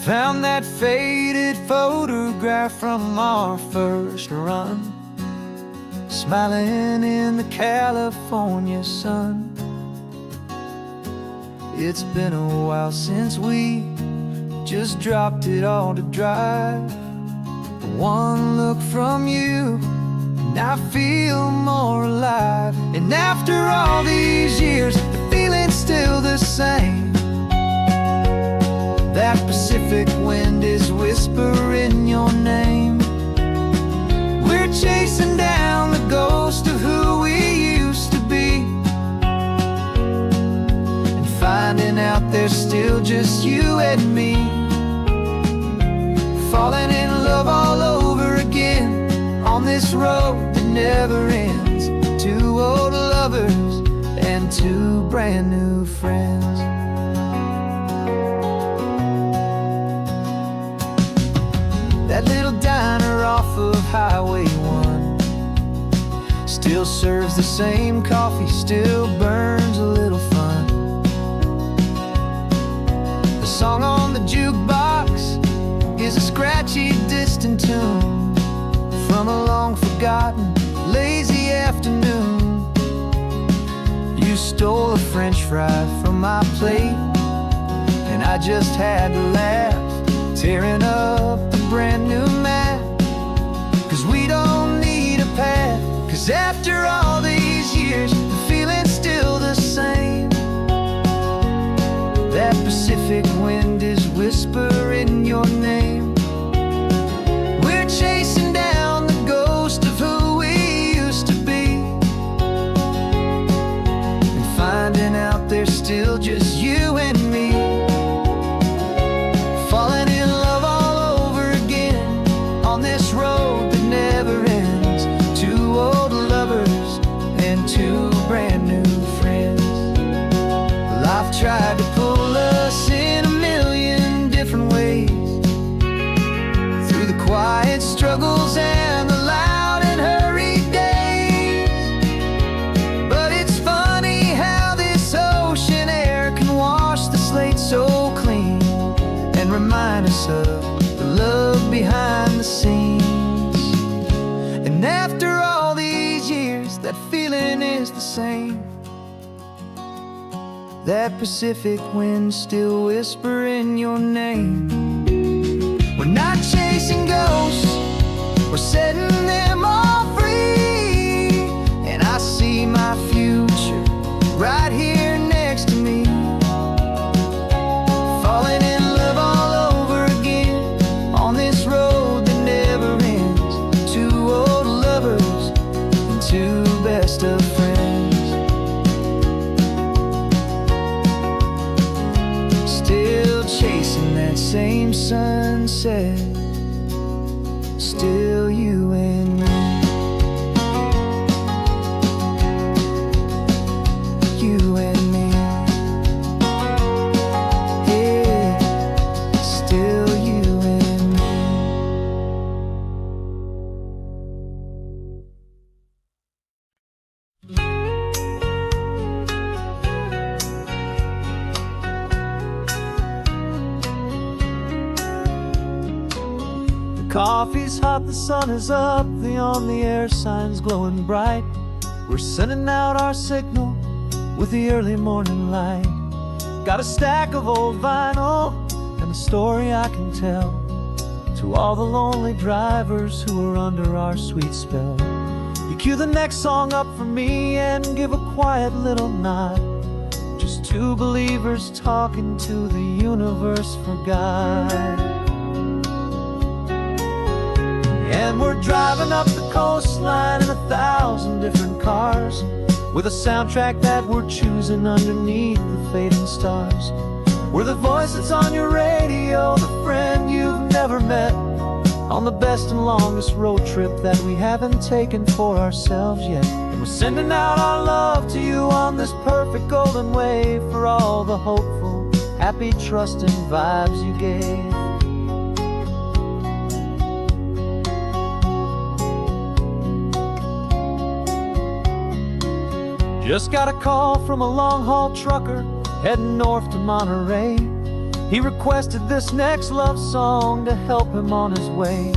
Found that faded photograph from our first run, smiling in the California sun. It's been a while since we just dropped it all to drive. One look from you and I feel more alive. And after all these years, the feeling's still the same. That Pacific wind is whispering your name. We're chasing down the ghost of who we used to be, and finding out there's still just you and me. Falling in love all over again on this road that never ends. Two old lovers and two brand new friends. That little diner off of Highway 1 still serves the same coffee, still burns a little fun. The song on the jukebox is a scratchy, distant tune from a long-forgotten, lazy afternoon. You stole a French fry from my plate, and I just had to laugh, tearing up the brand new map. 'Cause we don't need a path, 'cause after all these years, the feeling's still the same. That Pacific wind is whispering your name. We're chasing down the ghost of who we used to be, and finding out there's still just you and me. Falling in love all over again on this road that never ends. Two old lovers and two brand new friends. Life tried to pull us in a million different ways, through the quiet struggles and the loud and hurried days. But it's funny how this ocean air can wash the slate so clean, and remind us of the love behind the scenes. And after all these years, that feeling is the same. That Pacific wind still whispering your name. We're not chasing ghosts, we're setting them all free. And I see my future right here next to me. Falling in love all over again on this road that never ends. Two old lovers and two best of friends. Still chasing that same sunset, still you and me. You and me. Yeah, still you and me. Coffee's hot, the sun is up, the on-the-air sign's glowing bright. We're sending out our signal with the early morning light. Got a stack of old vinyl and a story I can tell to all the lonely drivers who are under our sweet spell. You cue the next song up for me and give a quiet little nod. Just two believers talking to the universe for God. And we're driving up the coastline in 1,000 different cars, with a soundtrack that we're choosing underneath the fading stars. We're the voice that's on your radio, the friend you've never met, on the best and longest road trip that we haven't taken for ourselves yet. And we're sending out our love to you on this perfect golden wave, for all the hopeful, happy, trusting vibes you gave. Just got a call from a long-haul trucker heading north to Monterey. He requested this next love song to help him on his way.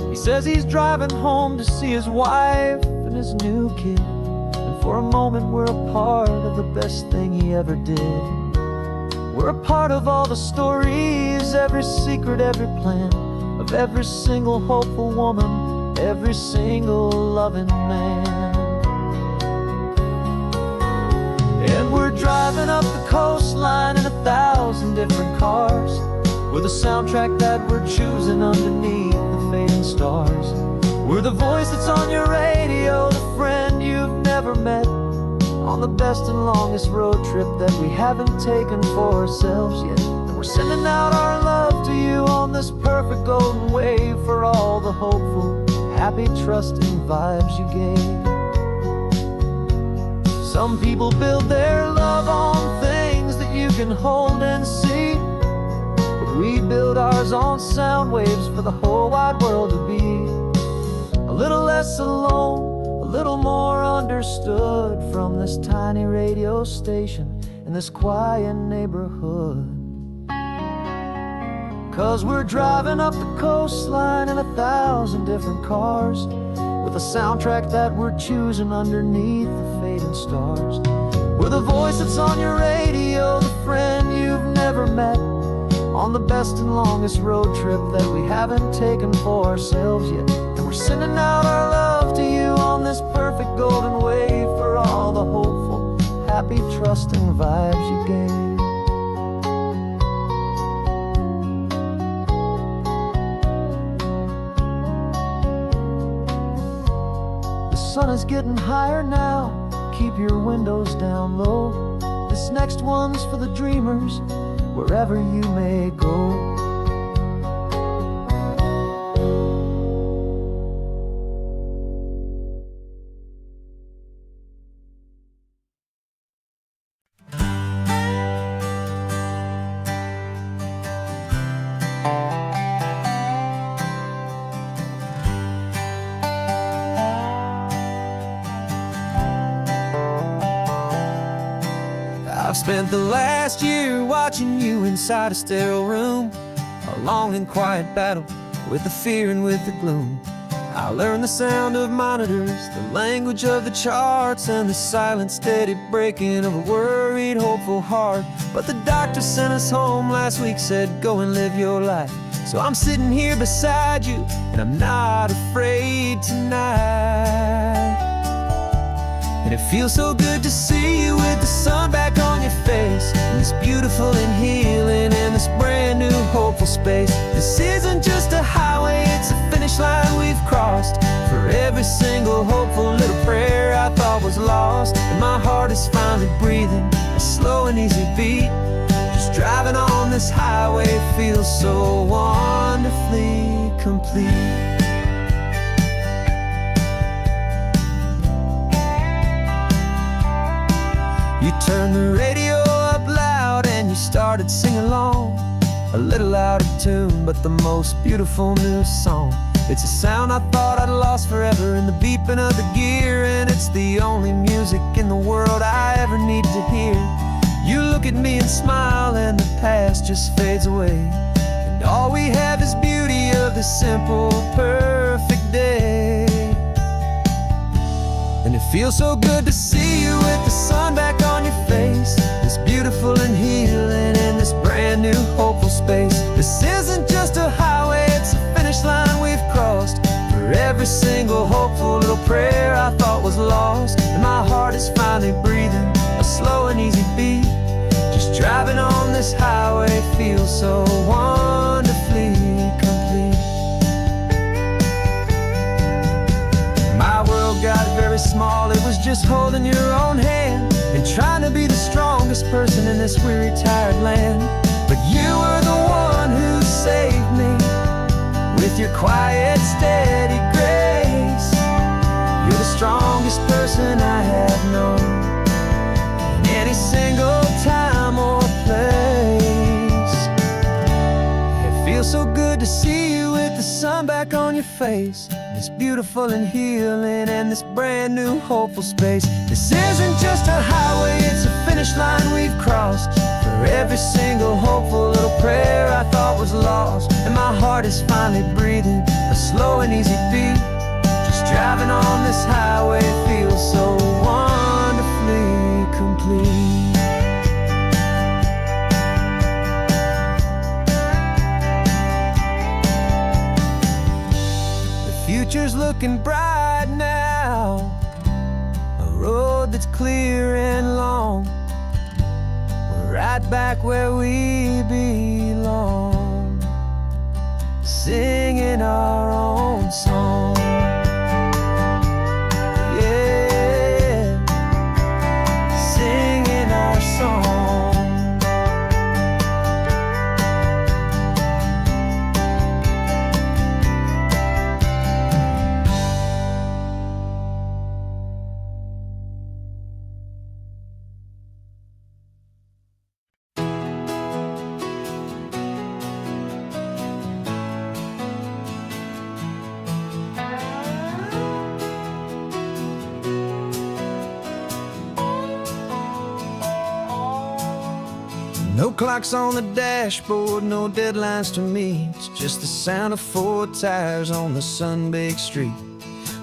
He says he's driving home to see his wife and his new kid, and for a moment we're a part of the best thing he ever did. We're a part of all the stories, every secret, every plan, of every single hopeful woman, every single loving man. And we're driving up the coastline in 1,000 different cars, with a soundtrack that we're choosing underneath the fading stars. We're the voice that's on your radio, the friend you've never met, on the best and longest road trip that we haven't taken for ourselves yet. And we're sending out our love to you on this perfect golden wave, for all the hopeful, happy, trusting vibes you gave. Some people build their love on things that you can hold and see, but we build ours on sound waves for the whole wide world to be a little less alone, a little more understood, from this tiny radio station in this quiet neighborhood. 'Cause we're driving up the coastline in 1,000 different cars, with a soundtrack that we're choosing underneath the fading stars. We're the voice that's on your radio, the friend you've never met, on the best and longest road trip that we haven't taken for ourselves yet. And we're sending out our love to you on this perfect golden wave, for all the hopeful, happy, trusting vibes you gave. The sun is getting higher now, keep your windows down low. This next one's for the dreamers, wherever you may go. I've spent the last year watching you inside a sterile room, a long and quiet battle with the fear and with the gloom. I learned the sound of monitors, the language of the charts, and the silent, steady breaking of a worried, hopeful heart. But the doctor sent us home last week, said go and live your life. So I'm sitting here beside you, and I'm not afraid tonight. And it feels so good to see you with the sun back on your face, and this beautiful and healing in this brand new hopeful space. This isn't just a highway, it's a finish line we've crossed, for every single hopeful little prayer I thought was lost. And my heart is finally breathing a slow and easy beat. Just driving on this highway feels so wonderfully complete. You turned the radio up loud and you started singing along, a little out of tune, but the most beautiful new song. It's a sound I thought I'd lost forever in the beeping of the gear, and it's the only music in the world I ever need to hear. You look at me and smile, and the past just fades away, and all we have is beauty of this simple, perfect day. And it feels so good to see you with the sun back on your face, this beautiful and healing in this brand new hopeful space. This isn't just a highway, it's a finish line we've crossed, for every single hopeful little prayer I thought was lost. And my heart is finally breathing a slow and easy beat. Just driving on this highway feels so wonderfully complete. My world got very small, it was just holding your own hand and trying to be the strongest person in this weary, tired land. But you were the one who saved me with your quiet, steady grace. You're the strongest person I have known in any single time or place. It feels so good to see you with the sun back back on your face, this beautiful and healing, and this brand new hopeful space. This isn't just a highway, it's a finish line we've crossed. For every single hopeful little prayer I thought was lost, and my heart is finally breathing a slow and easy beat. Just driving on this highway feels so wonderfully complete. Future's looking bright now, a road that's clear and long. We're right back where we belong, singing our own song. Yeah, singing our song. No clocks on the dashboard, no deadlines to meet. It's just the sound of 4 tires on the sun-baked street.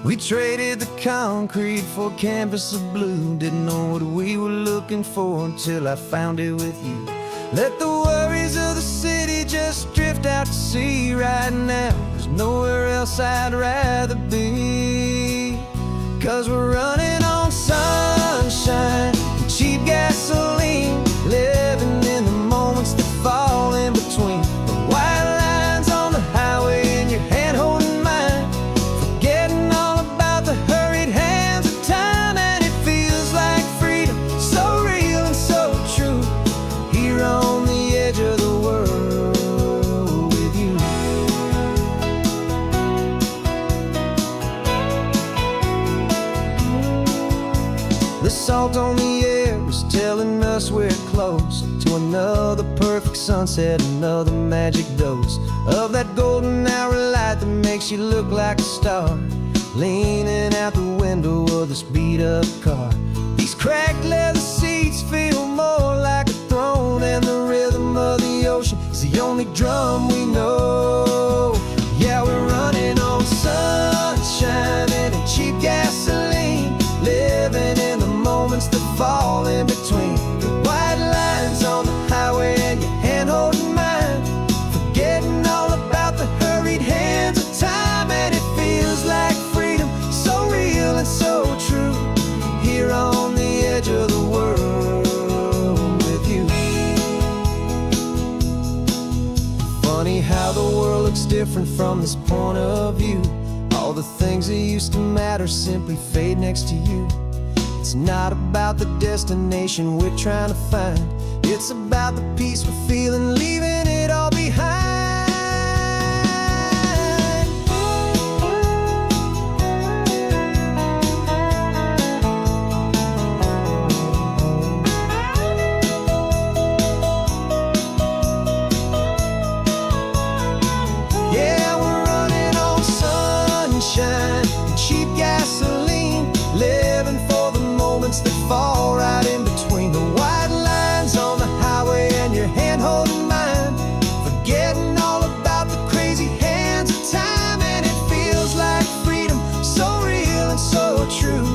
We traded the concrete for a canvas of blue. Didn't know what we were looking for until I found it with you. Let the worries of the city just drift out to sea right now. There's nowhere else I'd rather be, 'cause we're running on sunshine and cheap gasoline, living in the moments that fall in between. The white lines on the highway and your hand holding mine, forgetting all about the hurried hands of time. And it feels like freedom, so real and so true, here on the edge of the world with you. The salt on the air is telling us we're close to another perfect sunset, another magic dose of that golden hour light that makes you look like a star, leaning out the window of this beat-up car. These cracked leather seats feel more like a throne, and the rhythm of the ocean is the only drum we know. Yeah, we're running on sunshine and a cheap gasoline, living in the moments that fall in between. The white lines on the highway and your hand holding mine, forgetting all about the hurried hands of time. And it feels like freedom, so real and so true, here on the edge of the world with you. Funny how the world looks different from this point of view. All the things that used to matter simply fade next to you. It's not about the destination we're trying to find, it's about the peace we're feeling, leaving it all behind. Yeah, we're running on sunshine and cheap gasoline, living for the moments that fall right in between. The white lines on the highway and your hand holding mine, forgetting all about the crazy hands of time. And it feels like freedom, so real and so true,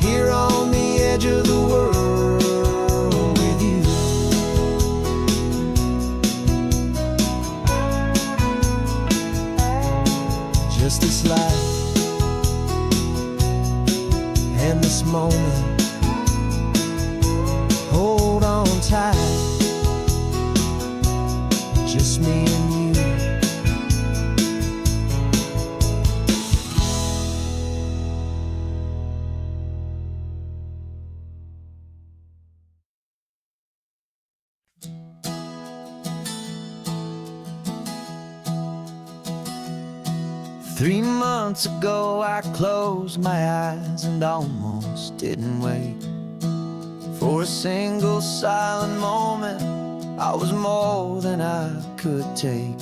here on the edge of the world with you. Just this life and this moment, hold on tight, just me and you. 3 months ago I closed my eyes and almost didn't wake. For a single silent moment I was more than I could take.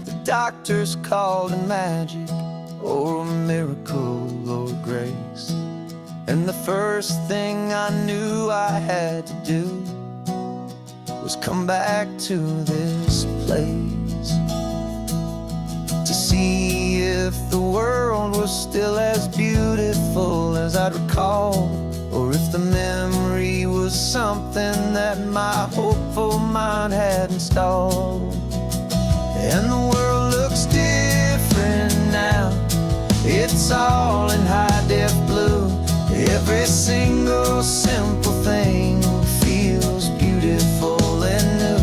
The doctors called it magic, or a miracle, or grace. And the first thing I knew I had to do was come back to this place, to see if the world was still as beautiful as I'd recall, or if the memory was something that my hopeful mind had installed. And the world looks different now, it's all in high-def blue. Every single simple thing feels beautiful and new.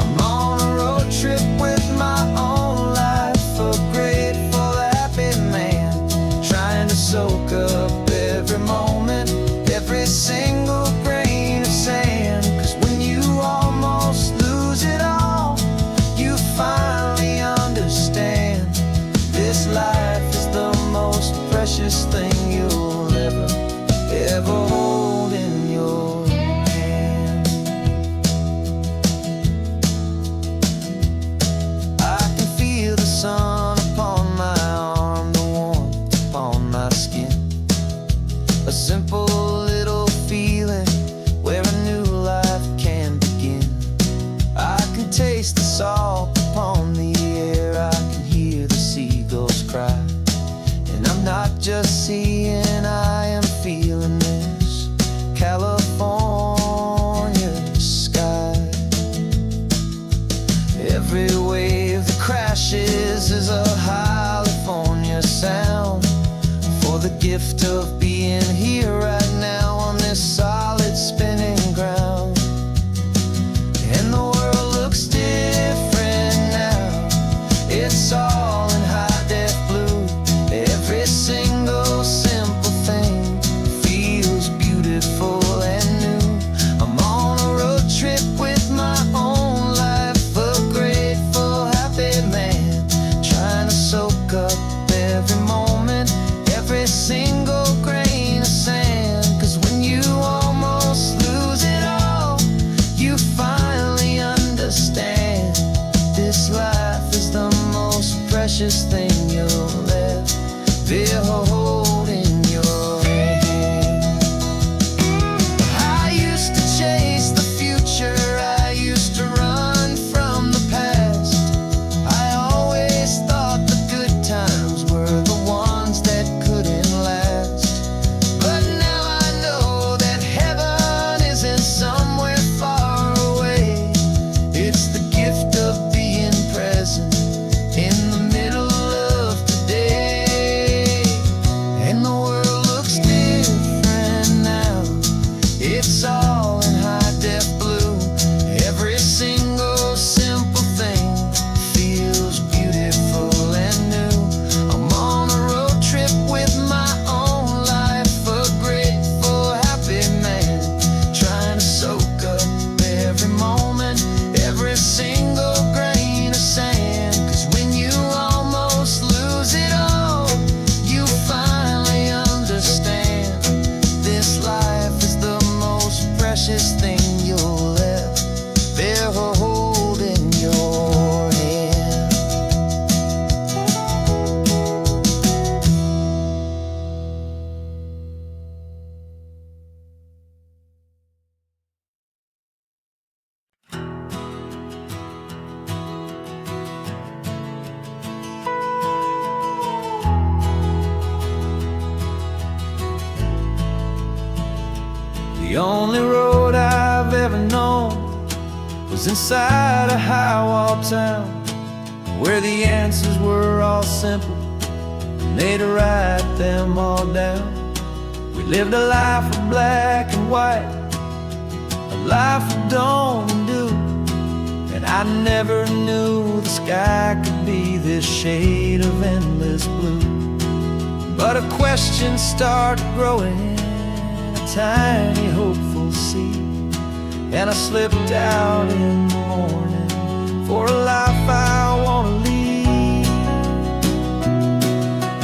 I'm on a road trip with my own life, a grateful, happy man, trying to soak up every moment, every single grain of sand. 'Cause when you almost lose it all, you finally understand this life is the most precious thing you'll ever hold in your hand. I can feel the sun upon my arm, the warmth upon my skin, a simple little feeling where a new life can begin. I can taste the salt upon the air, I can hear the seagulls cry, and I'm not just seeing, I am feeling this California sky. Every wave that crashes is a California sound, for the gift of being here right now on this solid spinning ground. And the world looks different now, it's all in high-def blue. Every single simple thing feels beautiful and new. I'm on a road trip with my own life, a grateful, happy man, trying to soak up every moment, every single grain of sand. 'Cause when you almost lose it all, you finally understand this life is the most precious thing you'll ever hold in your hand. I used to chase the future, I used to run from the past. I always thought the good times were the ones that couldn't last. But now I know that heaven isn't somewhere far away. It's the gift of being present in the middle of today. And the world looks different now, it's all in high-def blue. Every single simple thing feels beautiful and new. I'm on a road trip with my own life, a grateful, happy man, trying to soak up every moment, every single grain of sand. 'Cause when you almost lose it all, you finally understand this life is the most precious thing you'll ever hold in your hand. The only road I've ever known was inside a high-wall town, where the answers were all simple and they'd write them all down. We lived a life of black and white, a life of dawn and dew, and I never knew the sky could be this shade of endless blue. But a question started growing, a tiny hopeful seed, and I slipped out in the morning for a life I want to lead.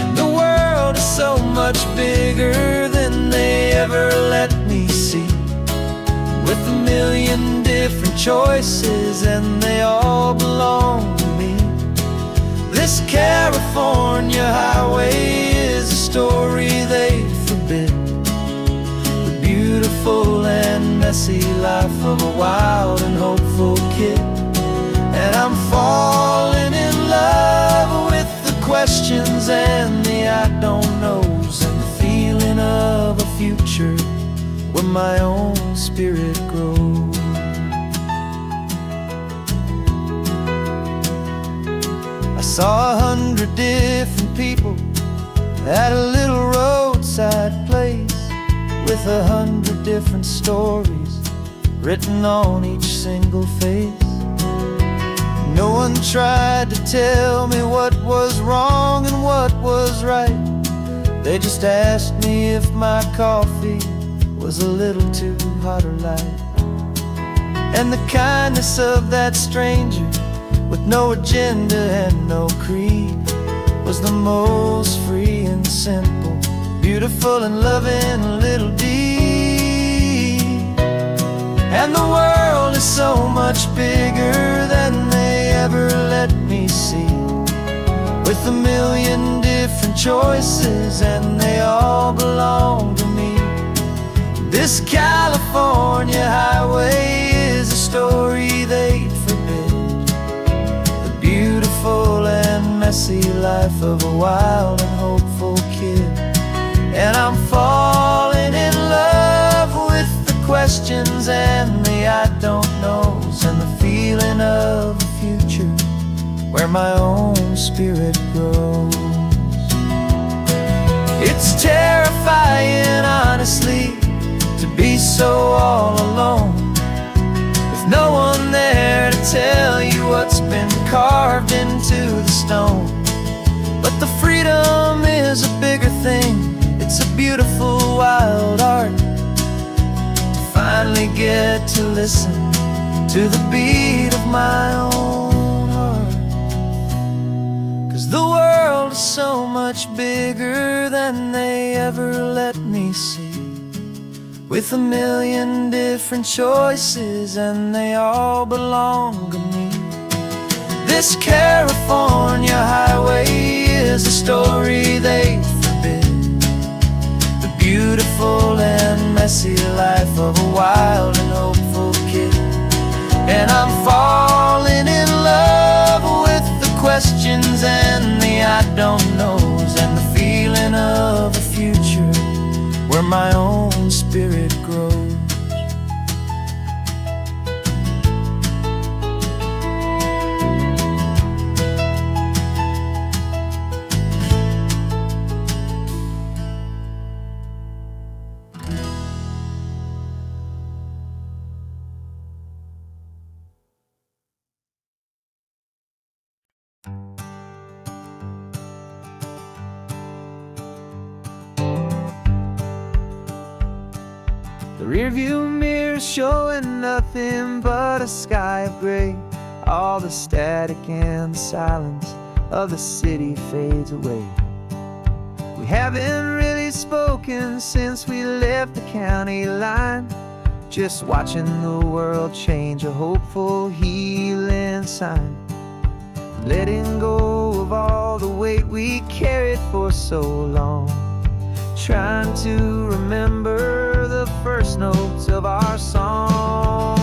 And the world is so much bigger than they ever let me see, with a million different choices and they all belong to me. This California highway is a story they forbid, the beautiful and messy life of a wild and hopeful kid. And I'm falling in love with the questions and the I don't knows, and the feeling of a future where my own spirit grows. I saw 100 different people at a little roadside place, with 100 different stories written on each single face. No one tried to tell me what was wrong and what was right. They just asked me if my coffee was a little too hot or light. And the kindness of that stranger, with no agenda and no creed, was the most free and simple, beautiful and loving little deed. And the world is so much bigger than they ever let me see, with a million different choices and they all belong to me. This California highway is a story they'd forbid, the beautiful and messy life of a wild and hopeful kid. And I'm falling in love with the questions and the I don't knows, and the feeling of a future where my own spirit grows. It's terrifying, honestly, to be so all alone, with no one there to tell you what's been carved into the stone. But the freedom is a bigger thing, it's a beautiful wild art, to finally get to listen to the beat of my own heart. 'Cause the world is so much bigger than they ever let me see, with a million different choices and they all belong to me. This California highway is a story they forbid, the beautiful and messy life of a wild and hopeful kid. And I'm falling in love with the questions and the I don't knows, and the feeling of a future where my own spirit grows. The rearview mirror showing nothing but a sky of gray. All the static and the silence of the city fades away. We haven't really spoken since we left the county line, just watching the world change, a hopeful healing sign. Letting go of all the weight we carried for so long, trying to remember the first notes of our song.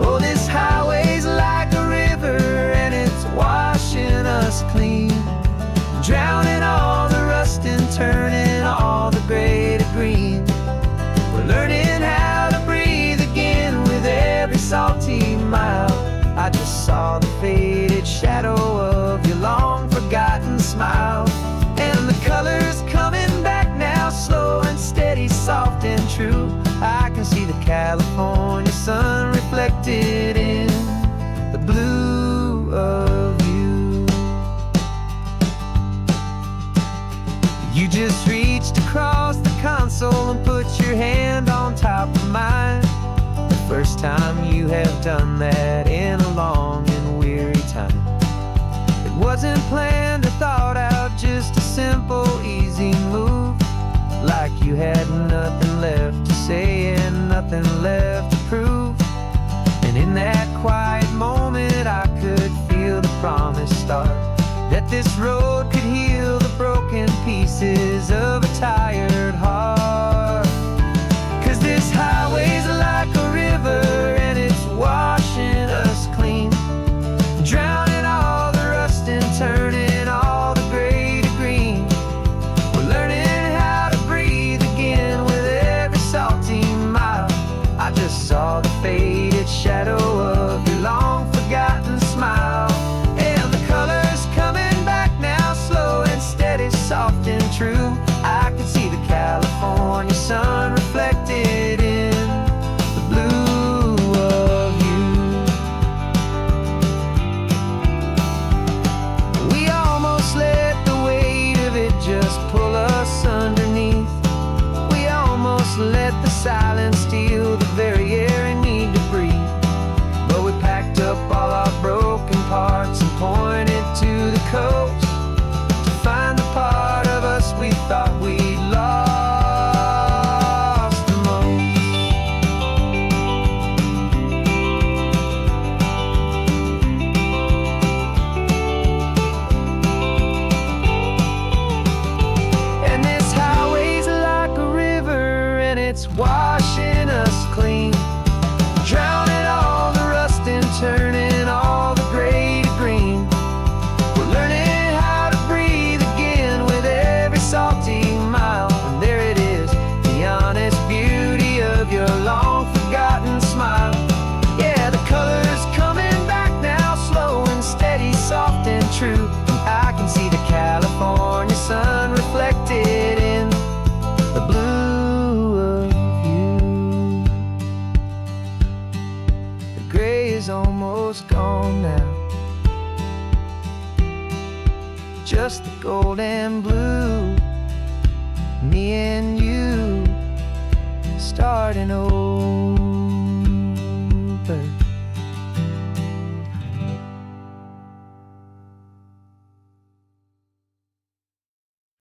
Oh, this highway's like a river and it's washing us clean, drowning all the rust and turning all the gray to green. We're learning how to breathe again with every salty mile. I just saw the faded shadow of your long forgotten smile, and the colors coming back now, slow and steady, soft and true. I can see the California sun reflected in the blue of you. You just reached across the console and put your hand on top of mine, the first time you have done that in a long and weary time. It wasn't planned or thought out, just a simple, easy move, like you had nothing left to say and nothing left to prove. And in that quiet moment I could feel the promise start, that this road could heal the broken pieces of a tired heart. 'Cause this highway's like a river and it's washing us clean, drowning all the rust and turning all the gray to green. We're learning how to breathe again with every salty mile. I just saw the faded shadow of your long forgotten smile, and the colors coming back now, slow and steady, soft and true. I can see the California sun reflected in the blue of you. We almost let the weight of it just pull us underneath. We almost let the silence steal the very air we need to breathe. But we packed up all our broken parts and pointed to the coast to find the part of us we thought we'd lost the most. And this highway's like a river and it's washing us clean, drowning all the rust and turning all the gray to green. We're learning how to breathe again with every salty mile. And there it is, the honest beauty of your long forgotten smile. Yeah, the colors coming back now, slow and steady, soft and true. I can see the California sun reflected in the blue of you. The gray is almost gone now, just the gold and blue. Me and you starting over.